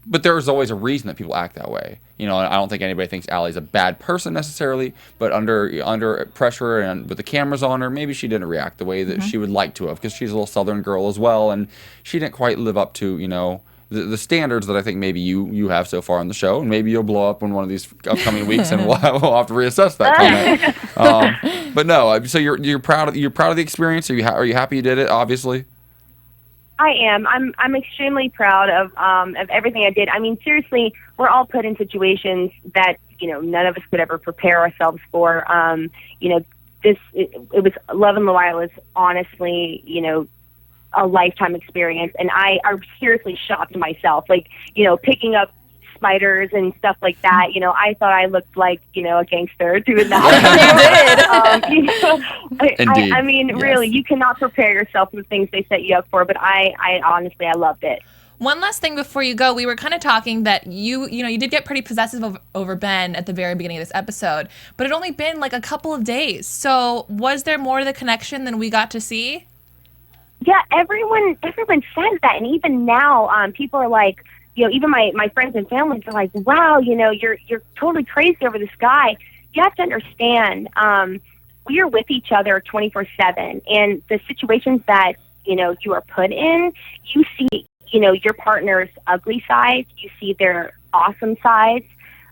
but there's always a reason that people act that way. I don't think anybody thinks Allie's a bad person necessarily, but under pressure and with the cameras on her, maybe she didn't react the way that she would like to have, because she's a little Southern girl as well, and she didn't quite live up to, the standards that I think maybe you have so far on the show, and maybe you'll blow up in one of these upcoming weeks, and we'll have to reassess that comment. But no, so you're proud of the experience. Are you happy you did it? Obviously. I am. I'm extremely proud of everything I did. I mean, seriously, we're all put in situations that none of us could ever prepare ourselves for. It was Love and Loyal is honestly, a lifetime experience, and I seriously shocked myself. Like, picking up spiders and stuff like that. I thought I looked like, a gangster doing that. Indeed. I mean, really, you cannot prepare yourself for the things they set you up for, but I honestly, I loved it. One last thing before you go, we were kind of talking that you did get pretty possessive over Ben at the very beginning of this episode, but it only been like a couple of days. So was there more to the connection than we got to see? Yeah, everyone says that, and even now, people are like, even my friends and family are like, wow, you're totally crazy over this guy. You have to understand, we are with each other 24/7, and the situations that, you are put in, you see, your partner's ugly sides, you see their awesome sides,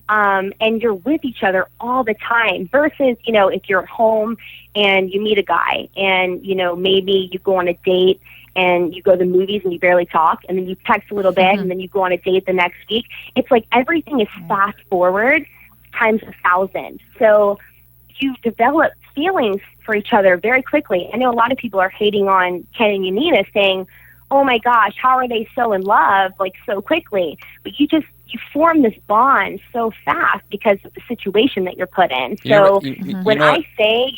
and you're with each other all the time versus, if you're at home and you meet a guy and, maybe you go on a date and you go to the movies and you barely talk, and then you text a little bit, and then you go on a date the next week. It's like everything is fast forward times 1,000. So you develop feelings for each other very quickly. I know a lot of people are hating on Ken and Yanina, saying, oh my gosh, how are they so in love, like so quickly? But you form this bond so fast because of the situation that you're put in. So when I say,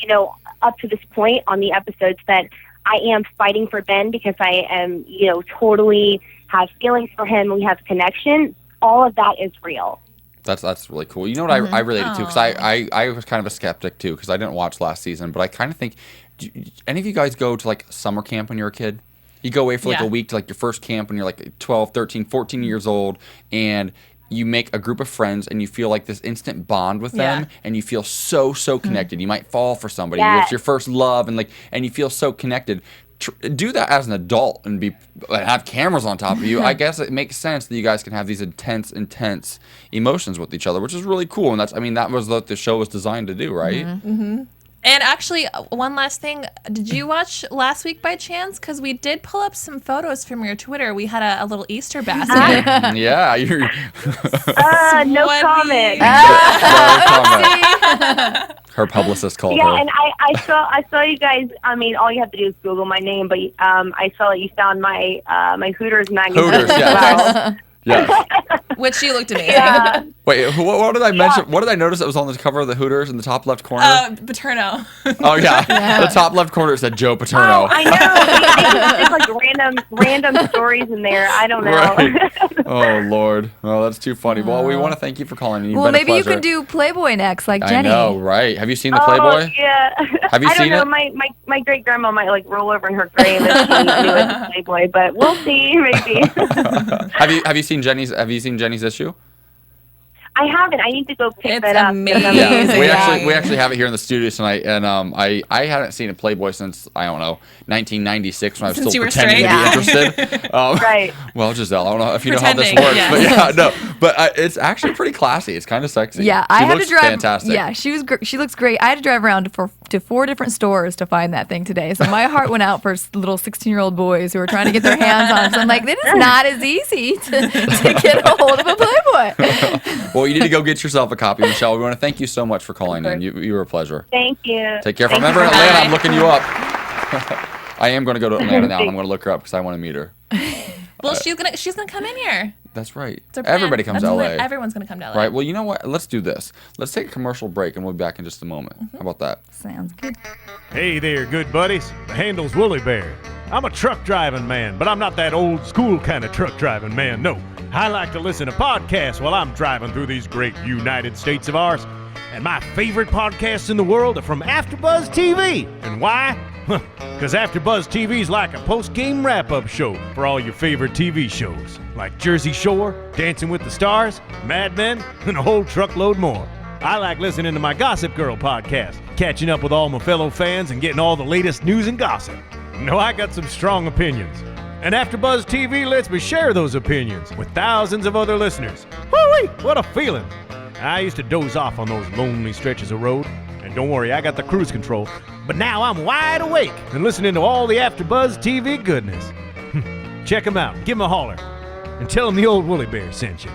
up to this point on the episodes that I am fighting for Ben because I am, totally have feelings for him, we have a connection, all of that is real. That's really cool. You know what I related to, because I was kind of a skeptic too, because I didn't watch last season, but I kind of think, any of you guys go to like summer camp when you're a kid? You go away for like a week to like your first camp when you're like 12, 13, 14 years old, and you make a group of friends and you feel like this instant bond with them, and you feel so connected. You might fall for somebody. It's your first love, and you feel so connected. Do that as an adult and have cameras on top of you. I guess it makes sense that you guys can have these intense emotions with each other, which is really cool. And that was what the show was designed to do, right? Mm-hmm. And actually, one last thing. Did you watch last week by chance? Because we did pull up some photos from your Twitter. We had a little Easter basket. Yeah. No comment. Her publicist called her. Yeah, and I saw you guys. I mean, all you have to do is Google my name, but I saw that you found my Hooters magazine. Hooters, yeah. Yeah. Which you looked amazing. Yeah. Wait, what did I mention? What did I notice that was on the cover of the Hooters in the top left corner? Paterno. Oh yeah. The top left corner said Joe Paterno. Oh, I know. There's like random stories in there. I don't know. Right. Oh Lord. Oh, that's too funny. Well, we want to thank you for calling. Well, maybe you can do Playboy next, like Jenny. I know, right? Have you seen the Playboy? Yeah. Have you seen it? I don't know. My great grandma might like roll over in her grave if she knew it was Playboy, but we'll see. Maybe. Have you seen Jenny's issue? I haven't. I need to go pick it's that up. Amazing. Yeah, we actually have it here in the studio tonight, and I hadn't seen a Playboy since, I don't know, 1996 when I was still pretending to be interested. Right. Well, Giselle, I don't know if you know how this works, but it's actually pretty classy. It's kind of sexy. Yeah, I had to drive. Fantastic. Yeah, she looks great. I had to drive around to 4 different stores to find that thing today. So my heart went out for little 16-year-old boys who were trying to get their hands on it. So I'm like, it is not as easy to get a hold of a Playboy. Well, you need to go get yourself a copy, Michelle. We want to thank you so much for calling in. You were a pleasure. Thank you. Take care. Remember, in Atlanta, I'm looking you up. I am going to go to Atlanta now. I'm going to look her up because I want to meet her. Well, she's gonna come in here. That's right. Everybody comes to LA. Everyone's gonna come to LA. Right. Well, you know what? Let's do this. Let's take a commercial break, and we'll be back in just a moment. How about that? Sounds good. Hey there, good buddies. The handle's Woolly Bear. I'm a truck driving man, but I'm not that old school kind of truck driving man. No, I like to listen to podcasts while I'm driving through these great United States of ours. And my favorite podcasts in the world are from AFTERBUZZ TV. And why? Because AFTERBUZZ TV is like a post-game wrap-up show for all your favorite TV shows, like Jersey Shore, Dancing with the Stars, Mad Men, and a whole truckload more. I like listening to my Gossip Girl podcast, catching up with all my fellow fans and getting all the latest news and gossip. No, I got some strong opinions. And AFTERBUZZ TV lets me share those opinions with thousands of other listeners. Woo-wee, what a feeling. I used to doze off on those lonely stretches of road. And don't worry, I got the cruise control. But now I'm wide awake and listening to all the AFTERBUZZ TV goodness. Check them out. Give them a holler. And tell them the old Woolly Bear sent you.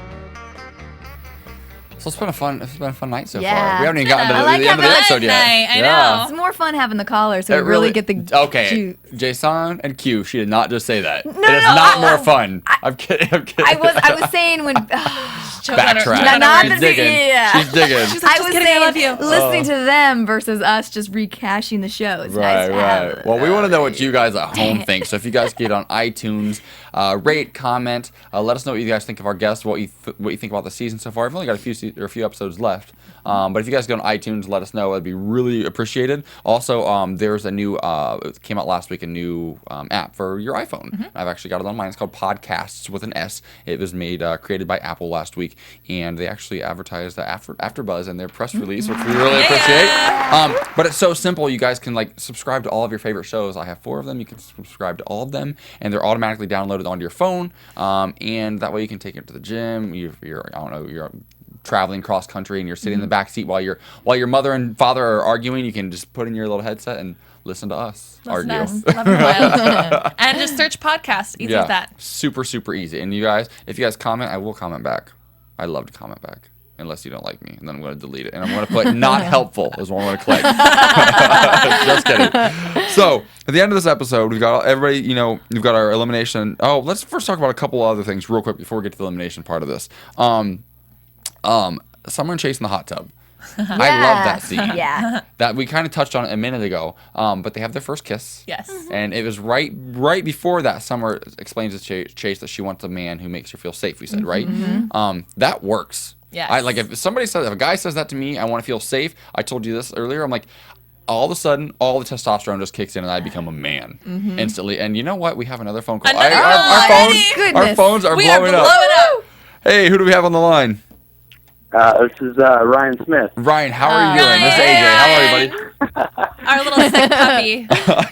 So it's been a fun night so Yeah. far. We haven't even gotten to the end of the episode yet. I know. It's more fun having the caller, so we really get the Okay, Jason and Q. She did not just say that. It is not more fun. I'm kidding. I was saying when backtrack. She's digging. She's digging. She's like, I was kidding, saying, I love you. Listening to them versus us just rehashing the show. It's nice to have. Well, we want to know what you guys at home think. So if you guys get on iTunes, rate, comment, let us know what you guys think of our guests, what you think about the season so far. I've only got a few there are a few episodes left. But if you guys go on iTunes, let us know. It'd be really appreciated. Also, there's a new, it came out last week, a new app for your iPhone. I've actually got it on mine. It's called Podcasts with an S. It was created by Apple last week, and they actually advertised the AfterBuzz in their press release, which we really appreciate. But it's so simple. You guys can subscribe to all of your favorite shows. I have 4 of them. You can subscribe to all of them, and they're automatically downloaded onto your phone. And that way you can take it to the gym. You're traveling cross country and you're sitting in the back seat while your mother and father are arguing. You can just put in your little headset and listen to us argue. Love and wild. And just search podcast. Easy as that. Super, super easy. And you guys, if you guys comment, I will comment back. I love to comment back. Unless you don't like me, and then I'm going to delete it. And I'm going to put not helpful is what I'm going to click. Just kidding. So, at the end of this episode, we've got everybody, we've got our elimination. Oh, let's first talk about a couple other things real quick before we get to the elimination part of this. Someone chasing the hot tub. I love that scene. Yeah. That we kind of touched on it a minute ago. But they have their first kiss. Yes. And it was right before that. Summer explains to Chase that she wants a man who makes her feel safe. We said, right? That works. Yes. If a guy says that to me, I want to feel safe. I told you this earlier. I'm like, all of a sudden, all the testosterone just kicks in, and I become a man instantly. And you know what? We have another phone call. Our phones are blowing up. Hey, who do we have on the line? This is Ryan Smith. Ryan, how are you doing? This is AJ. How are you, buddy? Our little sick puppy.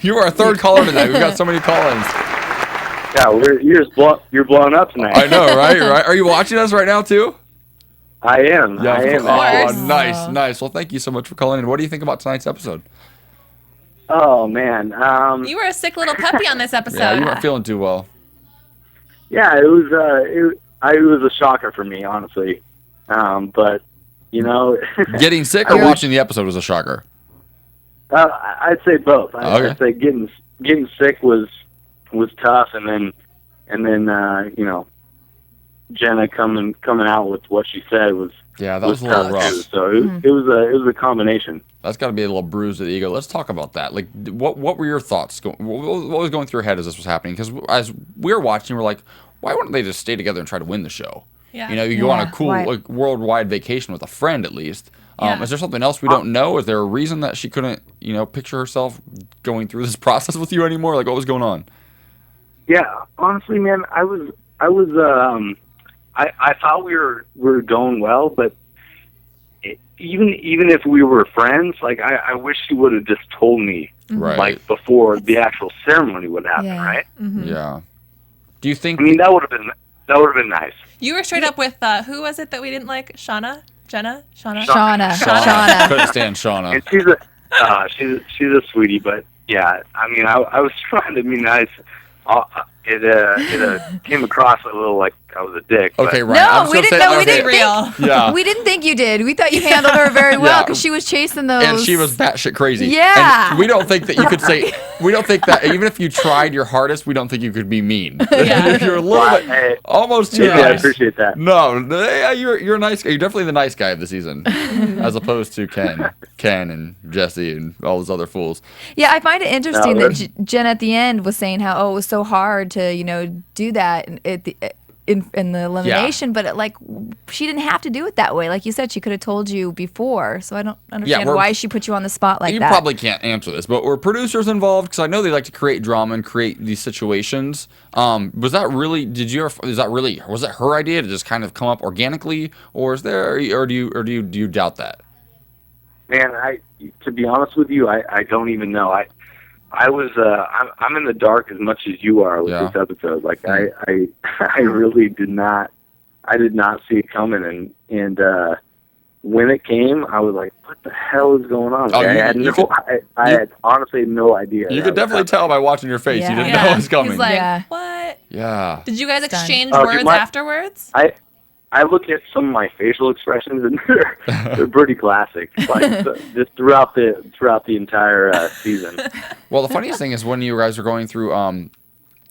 You are our third caller tonight. We've got so many call-ins. Yeah, you're blowing up tonight. I know, right? Are you watching us right now too? I am. Yeah, I am. Oh, nice. Well, thank you so much for calling in. What do you think about tonight's episode? Oh man, you were a sick little puppy on this episode. Yeah, you weren't feeling too well. Yeah, it was. It was a shocker for me, honestly. But getting sick or watching the episode was a shocker. I'd say both. Okay. I'd say getting sick was tough, and then Jenna coming out with what she said was that was a little rough. Too. So it was a combination. That's got to be a little bruise to the ego. Let's talk about that. Like, what were your thoughts? What was going through your head as this was happening? Because as we were watching, we're like, why wouldn't they just stay together and try to win the show? Yeah. You go on a cool worldwide vacation with a friend at least. Is there something else we don't know? Is there a reason that she couldn't, picture herself going through this process with you anymore? Like, what was going on? Yeah, honestly, man, I thought we were going well, but even if we were friends, like I wish she would have just told me, like before the actual ceremony would happen, right? Mm-hmm. Yeah. Do you think? I mean, that would have been nice. You were straight up with who was it that we didn't like? Shauna. Shauna. Couldn't stand Shauna. And she's a sweetie, but yeah, I mean, I was trying to be nice. It came across a little like I was a dick. Okay, right. No, we didn't think you did. We thought you handled her very well because she was chasing those. And she was batshit crazy. Yeah. And we don't think that you could say. We don't think that even if you tried your hardest, we don't think you could be mean. Yeah. You're a little bit almost too nice. I appreciate that. No, you're a nice guy. You're definitely the nice guy of the season, as opposed to Ken and Jesse and all those other fools. Yeah, I find it interesting that Jen at the end was saying how it was so hard to do that in the elimination, but she didn't have to do it that way. Like you said, she could have told you before. So I don't understand why she put you on the spot like that. You probably can't answer this, but were producers involved? Because I know they like to create drama and create these situations. Was that really? Was that her idea to just kind of come up organically, or do you doubt that? Man, to be honest with you, I don't even know. I'm in the dark as much as you are with this episode. Like I really did not see it coming, and when it came, I was like, what the hell is going on? I had honestly no idea. You could definitely tell by watching your face. You didn't know it was coming. He's like, what? Yeah. Did you guys exchange words afterwards? I look at some of my facial expressions, and they're pretty classic. Like just throughout the entire season. Well, the funniest thing is when you guys are going through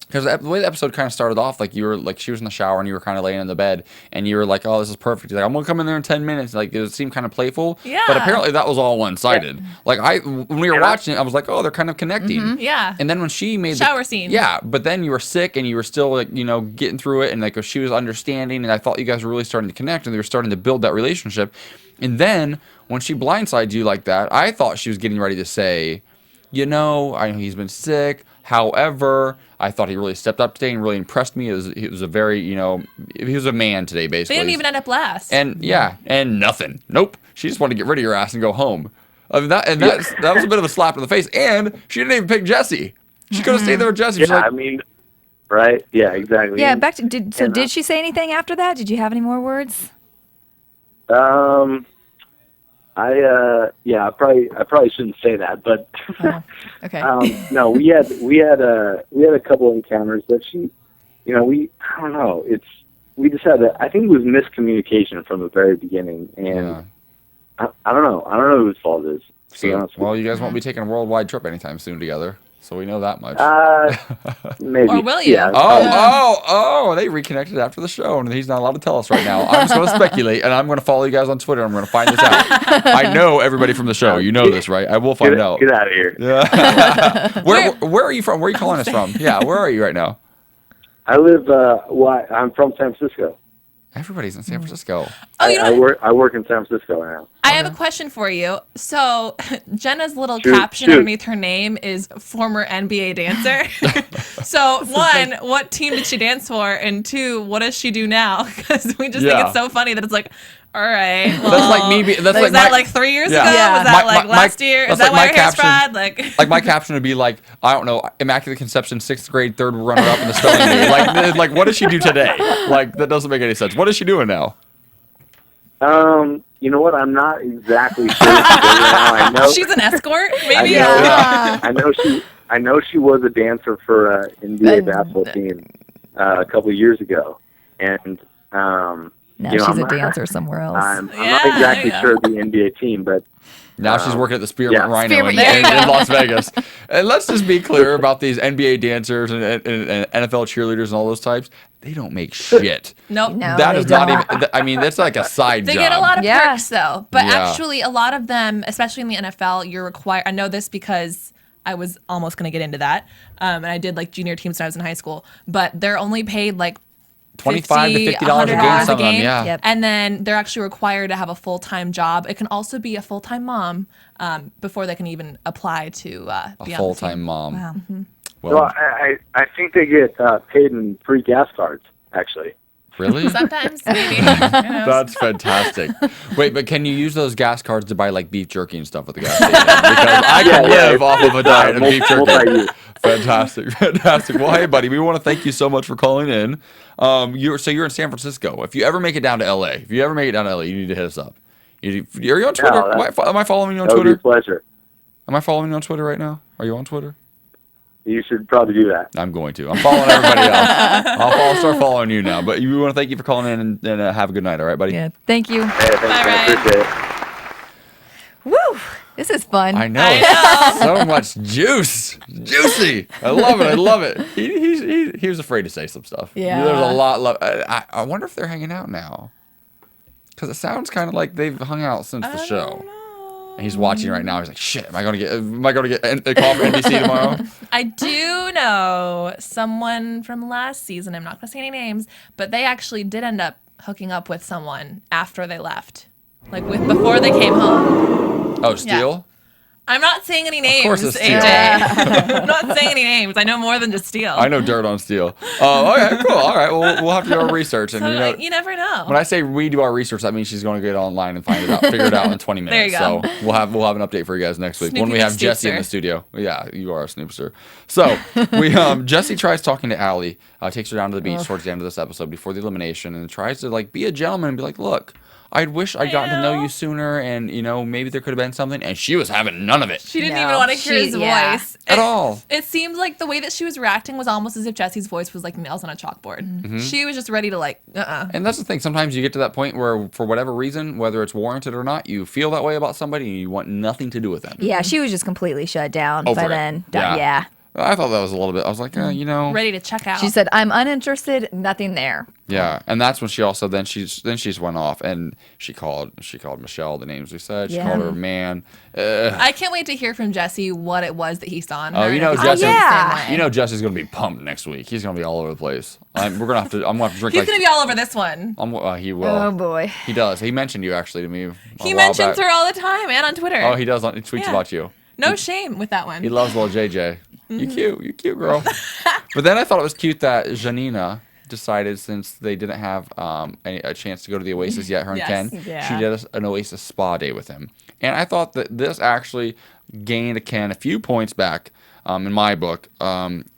Because the way the episode kind of started off, like you were like she was in the shower and you were kind of laying in the bed and you were like, "Oh, this is perfect." You're like, "I'm gonna come in there in 10 minutes." Like it seemed kind of playful. Yeah. But apparently that was all one-sided. Yeah. Like when we were watching it, I was like, "Oh, they're kind of connecting." Mm-hmm. Yeah. And then when she made shower scene. Yeah, but then you were sick and you were still like getting through it, and like she was understanding, and I thought you guys were really starting to connect and they were starting to build that relationship. And then when she blindsided you like that, I thought she was getting ready to say, I know he's been sick. However, I thought he really stepped up today and really impressed me. He was a very, he was a man today, basically. They didn't even end up last. And and nothing. Nope. She just wanted to get rid of your ass and go home. I mean, that was a bit of a slap in the face. And she didn't even pick Jesse. She could have stayed there with Jesse. Yeah, I mean, right? Yeah, exactly. Yeah, back to did she say anything after that? Did you have any more words? I probably shouldn't say that, but okay. No, we had a couple of encounters that she, I don't know, we just had I think it was miscommunication from the very beginning, and I don't know whose fault it is. So, well, you guys won't be taking a worldwide trip anytime soon together. So we know that much. Maybe. Or will you? Yeah. Oh, they reconnected after the show, and he's not allowed to tell us right now. I'm just going to speculate, and I'm going to follow you guys on Twitter. I'm going to find this out. I know everybody from the show. You know this, right? I will find out. Get out of here. Yeah. Where are you from? Where are you calling us from? Yeah, where are you right now? I live, I'm from San Francisco. Everybody's in San Francisco. Oh, I work in San Francisco right now. I have a question for you. So Jenna's little caption underneath her name is former NBA dancer. So one, what team did she dance for? And two, what does she do now? Because we just think it's so funny that it's like, all right, well, that's like me. Was that like 3 years ago? Yeah. Was that like last year? Is that why your hair's fried? Like my caption would be like, I don't know, Immaculate Conception, 6th grade, 3rd runner-up in the spelling bee. Like what does she do today? Like that doesn't make any sense. What is she doing now? You know what? I'm not exactly sure. I know she's an escort, maybe. I know she was a dancer for an NBA basketball team a couple of years ago, and now she's a dancer somewhere else. I'm not exactly sure of the NBA team, but now she's working at the Spearmint Rhino in Las Vegas. And let's just be clear about these NBA dancers and NFL cheerleaders and all those types. They don't make shit. Nope. No, that is not even. I mean, that's like a side job. They get a lot of perks though, but actually, a lot of them, especially in the NFL, you're required. I know this because I was almost going to get into that, and I did like junior teams when I was in high school. But they're only paid like $25 to $50 a game, some of them, yeah. Yep. And then they're actually required to have a full-time job. It can also be a full-time mom before they can even apply to be a full-time mom. Wow. Mm-hmm. Well, I think they get paid in free gas cards, actually. Really? Sometimes, maybe. That's fantastic. Wait, but can you use those gas cards to buy like beef jerky and stuff at the gas station? Because I can live off of a diet of beef jerky. Fantastic. Well, hey, buddy, we want to thank you so much for calling in. You're in San Francisco. If you ever make it down to LA, you need to hit us up. Are you on Twitter? Am I following you on Twitter? That would be a pleasure. Am I following you on Twitter right now? Are you on Twitter? You should probably do that. I'm going to. I'm following everybody else. I'll start following you now. But we want to thank you for calling in and have a good night. All right, buddy? Yeah. Thank you. Hey, thanks, man. Appreciate it. Woo! This is fun. I know. So much juice. Juicy. I love it. He was afraid to say some stuff. Yeah. There's a lot. I wonder if they're hanging out now. Because it sounds kind of like they've hung out since the show. And he's watching right now. He's like, shit, am I going to get a call from NBC tomorrow? I do know someone from last season. I'm not going to say any names, but they actually did end up hooking up with someone after they left. Like before they came home. Oh, Steele? Yeah. I'm not saying any names, of course it's Steele. AJ. I'm not saying any names. I know more than just Steele. I know dirt on Steele. Okay, cool. All right, well, we'll have to do our research. And so, you never know. When I say we do our research, that means she's going to get online and find it out, figure it out in 20 minutes. There you go. So we'll have an update for you guys next week Snoopy when we have Jesse in the studio. Yeah, you are a snoopster. So Jesse tries talking to Ali, takes her down to the beach towards the end of this episode before the elimination, and tries to like be a gentleman and be like, look, I wish I'd gotten to know you sooner, and maybe there could have been something. And she was having none of it. She didn't even want to hear his voice at all. It seemed like the way that she was reacting was almost as if Jesse's voice was like nails on a chalkboard. Mm-hmm. She was just ready to And that's the thing. Sometimes you get to that point where, for whatever reason, whether it's warranted or not, you feel that way about somebody and you want nothing to do with them. Yeah, she was just completely shut down by then. Yeah. I thought that was a little bit. I was like, you know, ready to check out. She said, "I'm uninterested. Nothing there." Yeah, and that's when she also then she's went off and she called Michelle the names we said. She called her a man. I can't wait to hear from Jesse what it was that he saw in her. Oh, you know, Jesse. You know, Jesse's gonna be pumped next week. He's gonna be all over the place. I'm gonna have to drink. He's gonna be all over this one. He will. Oh boy. He does. He mentioned you actually to me. He mentions her all the time and on Twitter. Oh, he does. He tweets about you. No shame with that one. He loves little JJ. You cute girl. But then I thought it was cute that Janina decided, since they didn't have a chance to go to the Oasis yet, her and Ken, she did an Oasis spa day with him. And I thought that this actually gained Ken a few points back. In my book,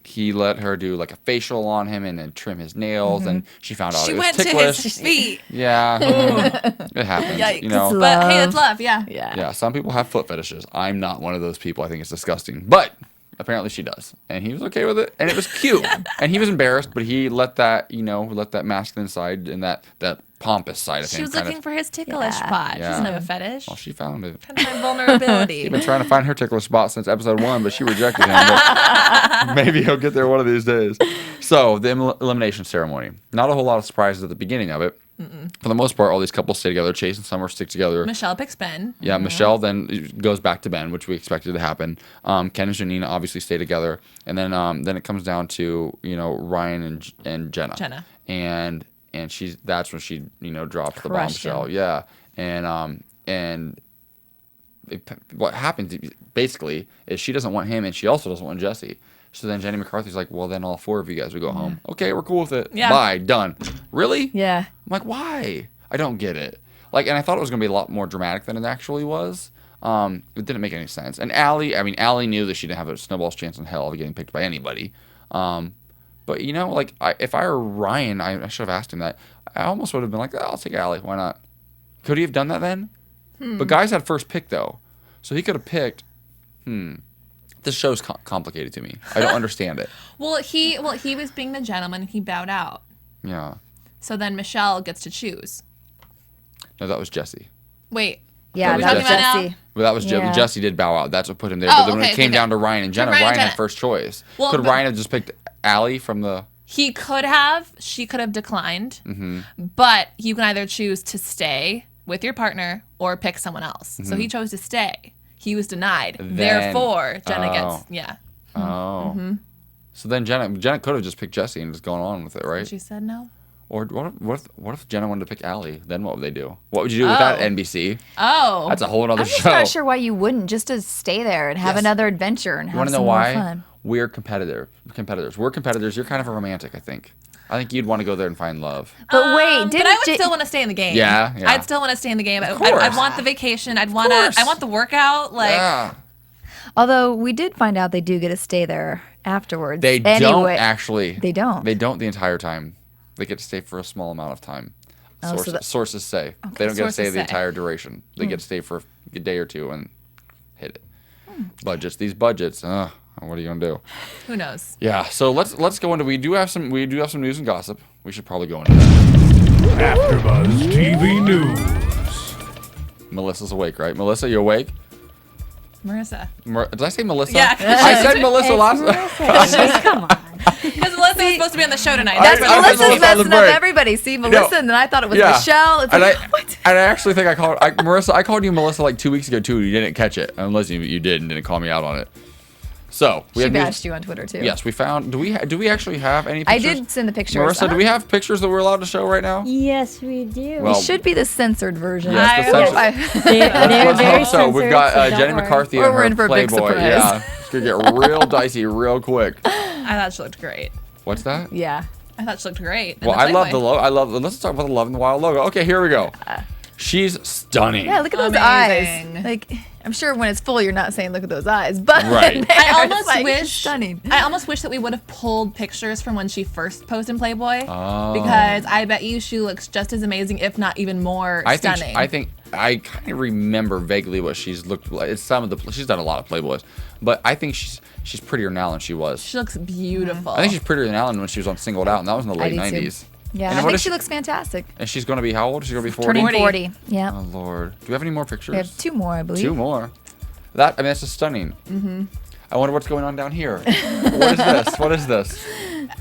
he let her do like a facial on him and then trim his nails, and she found out it was ticklish. She went to his feet. Yeah, it happens. Yikes. You know, but hey, it's love. Yeah. Some people have foot fetishes. I'm not one of those people. I think it's disgusting, but apparently she does, and he was okay with it, and it was cute. And he was embarrassed, but he let that masculine side and that pompous side of him. She was looking for his ticklish spot. She doesn't have a fetish. Well, she found it. Kind of vulnerability. She's been trying to find her ticklish spot since episode 1, but she rejected him. But maybe he'll get there one of these days. So the elimination ceremony. Not a whole lot of surprises at the beginning of it. For the most part, all these couples stay together. Chase and Summer stick together. Michelle picks Ben. Yeah, Michelle then goes back to Ben, which we expected to happen. Ken and Janina obviously stay together, and then it comes down to Ryan and Jenna. And that's when she drops the bombshell. Yeah, and what happens basically is she doesn't want him, and she also doesn't want Jesse. So then Jenny McCarthy's like, well, then all 4 of you guys would go home. Okay, we're cool with it. Yeah. Bye, done. Really? Yeah. I'm like, why? I don't get it. And I thought it was going to be a lot more dramatic than it actually was. It didn't make any sense. And Allie knew that she didn't have a snowball's chance in hell of getting picked by anybody. But, if I were Ryan, I should have asked him that. I almost would have been like, I'll take Allie. Why not? Could he have done that then? But guys had first pick, though. So he could have picked, This show's complicated to me. I don't understand it. Well, he was being the gentleman. He bowed out. Yeah. So then Michelle gets to choose. No, that was Jesse. Wait. Yeah, that was Jesse. Well, that was Jesse did bow out. That's what put him there. But then when it came down to Ryan and Jenna, Ryan had first choice. Well, could Ryan have just picked Allie from the... He could have. She could have declined. Mm-hmm. But you can either choose to stay with your partner or pick someone else. Mm-hmm. So he chose to stay. He was denied. Therefore, Jenna gets, Oh. Mm-hmm. So then Jenna could have just picked Jesse and just gone on with it, right? She said no. Or what if Jenna wanted to pick Allie? Then what would they do? What would you do with that, NBC? Oh. That's a whole other show. I'm just not sure why you wouldn't, just to stay there and have another adventure and have some more fun. We're competitors. We're competitors. You're kind of a romantic, I think. I think you'd want to go there and find love. But wait, but I would still want to stay in the game. Yeah. I'd still want to stay in the game. Of course. I'd want the vacation. I want the workout. Although we did find out they do get to stay there afterwards. They don't actually. They don't. They don't the entire time. They get to stay for a small amount of time. Sources say. Okay, they don't get to stay the entire duration. They get to stay for a day or two and hit it. Budgets. These budgets. What are you gonna do? Who knows? Yeah. So let's go into. We do have some news and gossip. We should probably go into that. AfterBuzz TV News. Melissa's awake, right? Melissa, you awake? Marissa. Did I say Melissa? Yeah. I said Melissa last. Come on. Because Melissa was supposed to be on the show tonight. Melissa's messing up everybody. See, Melissa, and then I thought it was Michelle. It's what? And I actually think I called Marissa. I called you Melissa like 2 weeks ago too. You didn't catch it, unless you did and didn't call me out on it. So she bashed you on Twitter too. Yes, we found. Do we actually have any pictures? I did send the pictures. Marissa, do we have pictures that we're allowed to show right now? Yes, we do. Well, it should be the censored version. Yes, the censored. They're very censored. So we've got Jenny McCarthy and her for Playboy. Yeah, it's gonna get real dicey real quick. I thought she looked great. What's that? Yeah. I thought she looked great. Well, I love the logo. Let's talk about the Love in the Wild logo. Okay, here we go. She's stunning. Yeah, look at those eyes. Like, I'm sure when it's full, you're not saying look at those eyes, but right. I almost wish that we would have pulled pictures from when she first posed in Playboy, because I bet you she looks just as amazing, if not even more stunning. I think I kind of remember vaguely what she's looked like. It's she's done a lot of Playboys, but I think she's prettier now than she was. She looks beautiful. I think she's prettier than Ellen when she was on Singled Out, and that was in the late 90s. Yeah, I think she looks fantastic. And she's going to be how old? She's going to be 40? Turning 40, yeah. Oh, Lord. Do we have any more pictures? We have 2 more, I believe. 2 more. That's just stunning. Mm-hmm. I wonder what's going on down here. What is this? What is this?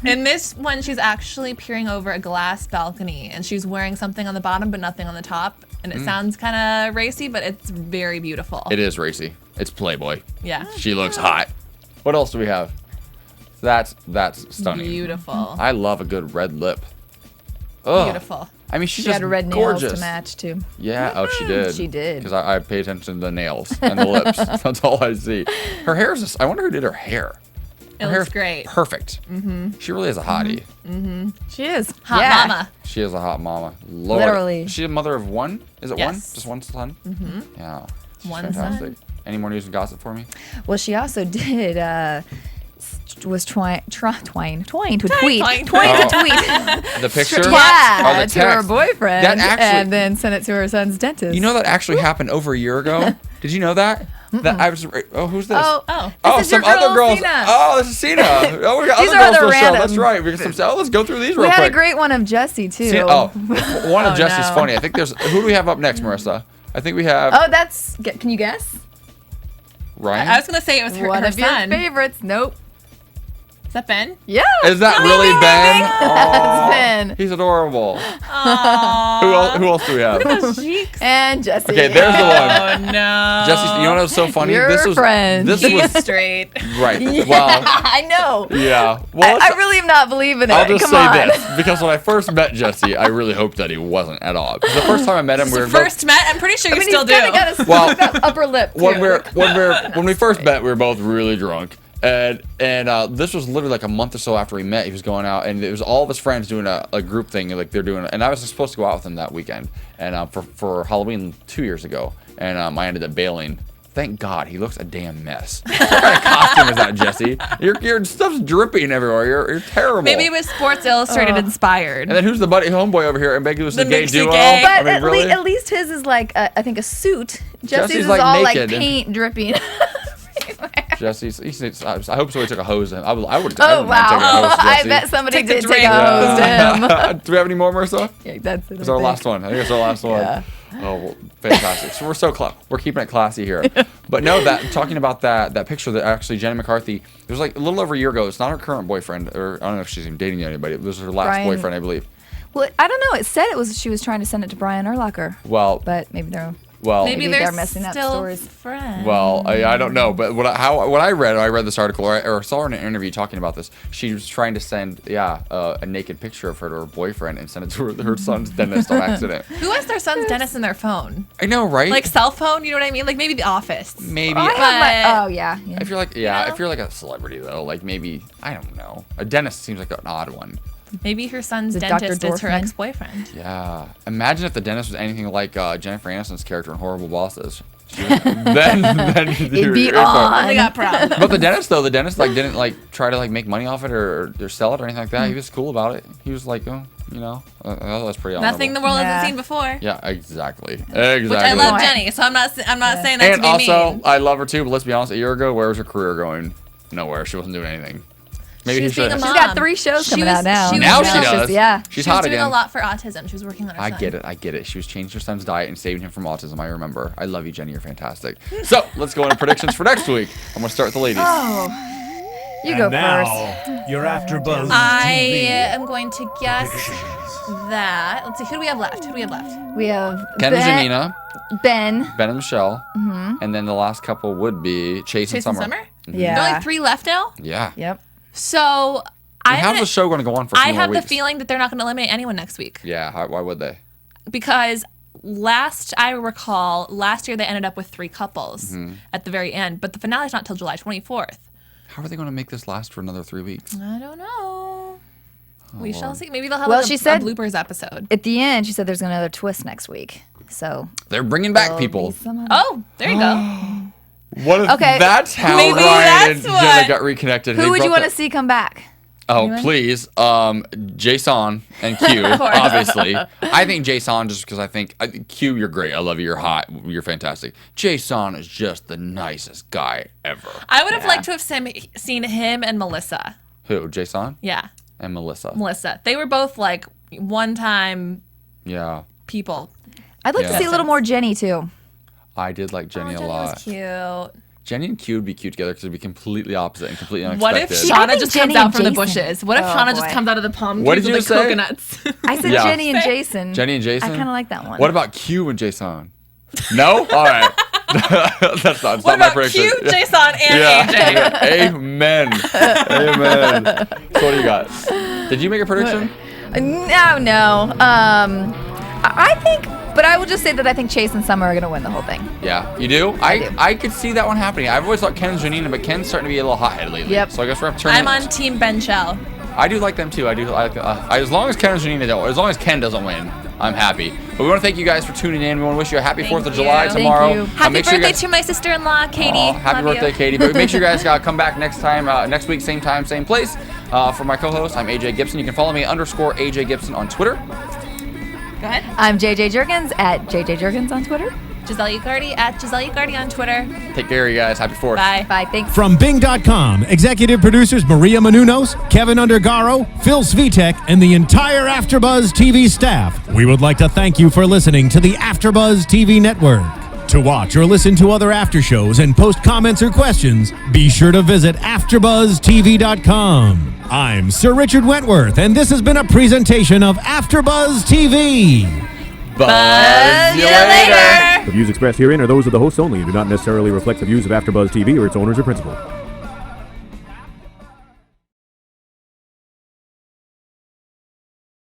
In this one, she's actually peering over a glass balcony, and she's wearing something on the bottom but nothing on the top. And it sounds kind of racy, but it's very beautiful. It is racy. It's Playboy. Yeah. She looks hot. What else do we have? That's stunning. Beautiful. I love a good red lip. Ugh. Beautiful. I mean, she's She just had red gorgeous. nails to match too. Yeah. Oh, she did. She did. Because I pay attention to the nails and the lips. That's all I see. Her hair is just. I wonder who did her hair. It looks great. Perfect. She really is a hottie. She is. Hot mama. She is a hot mama. Lord. Literally. Is she a mother of one? Is it one? Yes. Just one son? Yeah. She's One fantastic. Any more news and gossip for me? Well, she also did. Was twined to a tweet. Twined. Twined to tweet. The picture? Yeah, the to her text. boyfriend, That actually- and then sent it to her son's dentist. You know that actually happened over a year ago? Did you know that? That I was. Oh, who's this? Oh, Oh, this is your some other girl, girls. Cena. Oh, this is Cena. Oh, we got These other are girls other to show. random. That's right. We got some. Oh, let's go through these real We had quick. a great one of Jesse too. Cena, one of Oh, Jesse's no. funny. I think there's. Who do we have up next, Marissa? I think we have Oh, that's. Can you guess? Ryan. I was going to say it was her, One her of your son. favorites. Nope. Is that Ben? Yeah. Is that really Ben? That's Ben. He's adorable. Aww. Who else do we have? Those cheeks. And Jesse. Okay, there's the Oh, one. no. Jesse, you know what was so funny? Your friend. This He's was straight. right. Yeah, Well, I know. yeah. Well, I really am not believing it. I'll just Come say on. this because when I first met Jesse, I really hoped that he wasn't at all. Because the first time I met him, we were First met, I'm pretty sure you still he's do. kinda got a Well, stuck up upper lip. when too. we first met, we were both really drunk. And this was literally like a month or so after we met. He was going out, and it was all of his friends doing a group thing, like they're doing. And I was supposed to go out with him that weekend, and for Halloween 2 years ago, and I ended up bailing. Thank God, he looks a damn mess. What kind of costume is that, Jesse? Your stuff's dripping everywhere. You're terrible. Maybe it was Sports Illustrated inspired. And then who's the buddy homeboy over here? And Becky was the gay mixy duo. gay. But I mean, really? at least his is like I think a suit. Jesse's is like all like naked and- paint dripping. Jesse's. I hope somebody took a hose. I would. Oh wow! I Jesse. bet somebody Take the did take drink. a hose to him. Do we have any more, Marissa? Yeah, that's it. It's our last one. I think it's our last one. Yeah. Oh, well, fantastic. So we're keeping it classy here. But no, talking about that picture that actually Jenny McCarthy, it was like a little over a year ago. It's not her current boyfriend, or I don't know if she's even dating anybody. It was her last Brian. boyfriend, I believe. Well, I don't know. It said she was trying to send it to Brian Urlacher, Well, but maybe they're. Maybe they're they're messing up still stories. friends. well, I don't know. But what I read this article, or saw her in an interview talking about this. She was trying to send, a naked picture of her to her boyfriend and send it to her son's dentist on accident. Who has their son's dentist in their phone? I know, right? Like cell phone, you know what I mean? Like maybe The Office. Maybe. Oh yeah. If you're like, if you're like a celebrity though, like maybe I don't know. A dentist seems like an odd one. Maybe her son's Is it Dr. dentist is her Dorfman? ex-boyfriend. Yeah. Imagine if the dentist was anything like Jennifer Aniston's character in Horrible Bosses. then It'd be you're on. They got problems. But the dentist didn't like try to like make money off it or sell it or anything like that. He was cool about it. He was like, oh, that's pretty honorable. Nothing the world Yeah. hasn't seen before. Yeah, exactly. Which I love Jenny, so I'm not saying that And to be also, mean. I love her too. But let's be honest, a year ago, where was her career going? Nowhere. She wasn't doing anything. Maybe She's he being should. a She's mom. got 3 shows She coming was- out now. she was Now doing she a- does. Yeah. She's She was hot doing again. a lot for autism. She was working on her I son. get it. She was changing her son's diet and saving him from autism. I remember. I love you, Jenny. You're fantastic. So let's go into predictions for next week. I'm gonna start with the ladies. Oh, you go first. Your AfterBuzz I TV. am going to guess that. Let's see. Who do we have left? We have Ken and Janina, Ben. Ben and Michelle, and then the last couple would be Chase and Chase and Summer. Summer? Mhm. Yeah. There are only 3 left now. Yeah. Yep. So And how's the show going to go on for a few I more have the weeks? feeling that they're not going to eliminate anyone next week. Yeah. Why would they? Because I recall last year they ended up with 3 couples at the very end, but the finale's not till July 24th. How are they going to make this last for another 3 weeks? I don't know. We shall Lord. see. Maybe they'll have Well, like she a said- bloopers episode. At the end, she said there's another twist next week. So. They're bringing back there'll people. be some- Oh, there you go. What if Okay. that's how Maybe Ryan and that's Jenna what- got reconnected? Who would you want to see come back? Oh, Anyone? please. Jason and Q, obviously. I think Jason just because I think Q, you're great. I love you. You're hot. You're fantastic. Jason is just the nicest guy ever. I would have liked to have seen him and Melissa. Who? Jason Yeah, and Melissa. Melissa. They were both like one-time Yeah. people. I'd like Yeah. to see a little more Jenny too. I did like Jenny a Jenny lot. was cute. Jenny and Q would be cute together because it'd be completely opposite and completely What unexpected. if Shauna just Jenny comes out and from the Jason. bushes? What if Shauna just comes out of the palm What trees did with you the say? coconuts? I said Yeah. Jenny and Jason. Jenny and Jason? I kind of like that one. What about Q and Jason? No? All right. That's not What my about prediction. Q, Jason, and AJ? Amen. Amen. So what do you got? Did you make a prediction? No. I think, but I will just say that I think Chase and Summer are going to win the whole thing. Yeah, you do? I could see that one happening. I've always thought Ken and Janina, but Ken's starting to be a little hothead lately. Yep. So I guess we're up turning. I'm on Team Ben Shell. I do like them too. I do like as long as Ken and Janina don't. As long as Ken doesn't win, I'm happy. But we want to thank you guys for tuning in. We want to wish you a happy 4th of July tomorrow. Thank you. Happy birthday to my sister-in-law, Katie. Happy Love birthday, you. Katie. But make sure you guys come back next week, same time, same place. For my co-host, I'm AJ Gibson. You can follow me _AJ Gibson on Twitter. Go ahead. I'm JJ Jurgens at JJ Jurgens on Twitter. Giselle Ugarte at Giselle Ugarte on Twitter. Take care, you guys. Happy 4th. Bye. Bye. Thanks. From Bing.com, executive producers Maria Menounos, Kevin Undergaro, Phil Svitek, and the entire AfterBuzz TV staff, we would like to thank you for listening to the AfterBuzz TV network. To watch or listen to other after shows and post comments or questions, be sure to visit AfterBuzzTV.com. I'm Sir Richard Wentworth, and this has been a presentation of AfterBuzz TV. Buzz you later. The views expressed herein are those of the hosts only and do not necessarily reflect the views of AfterBuzz TV or its owners or principals.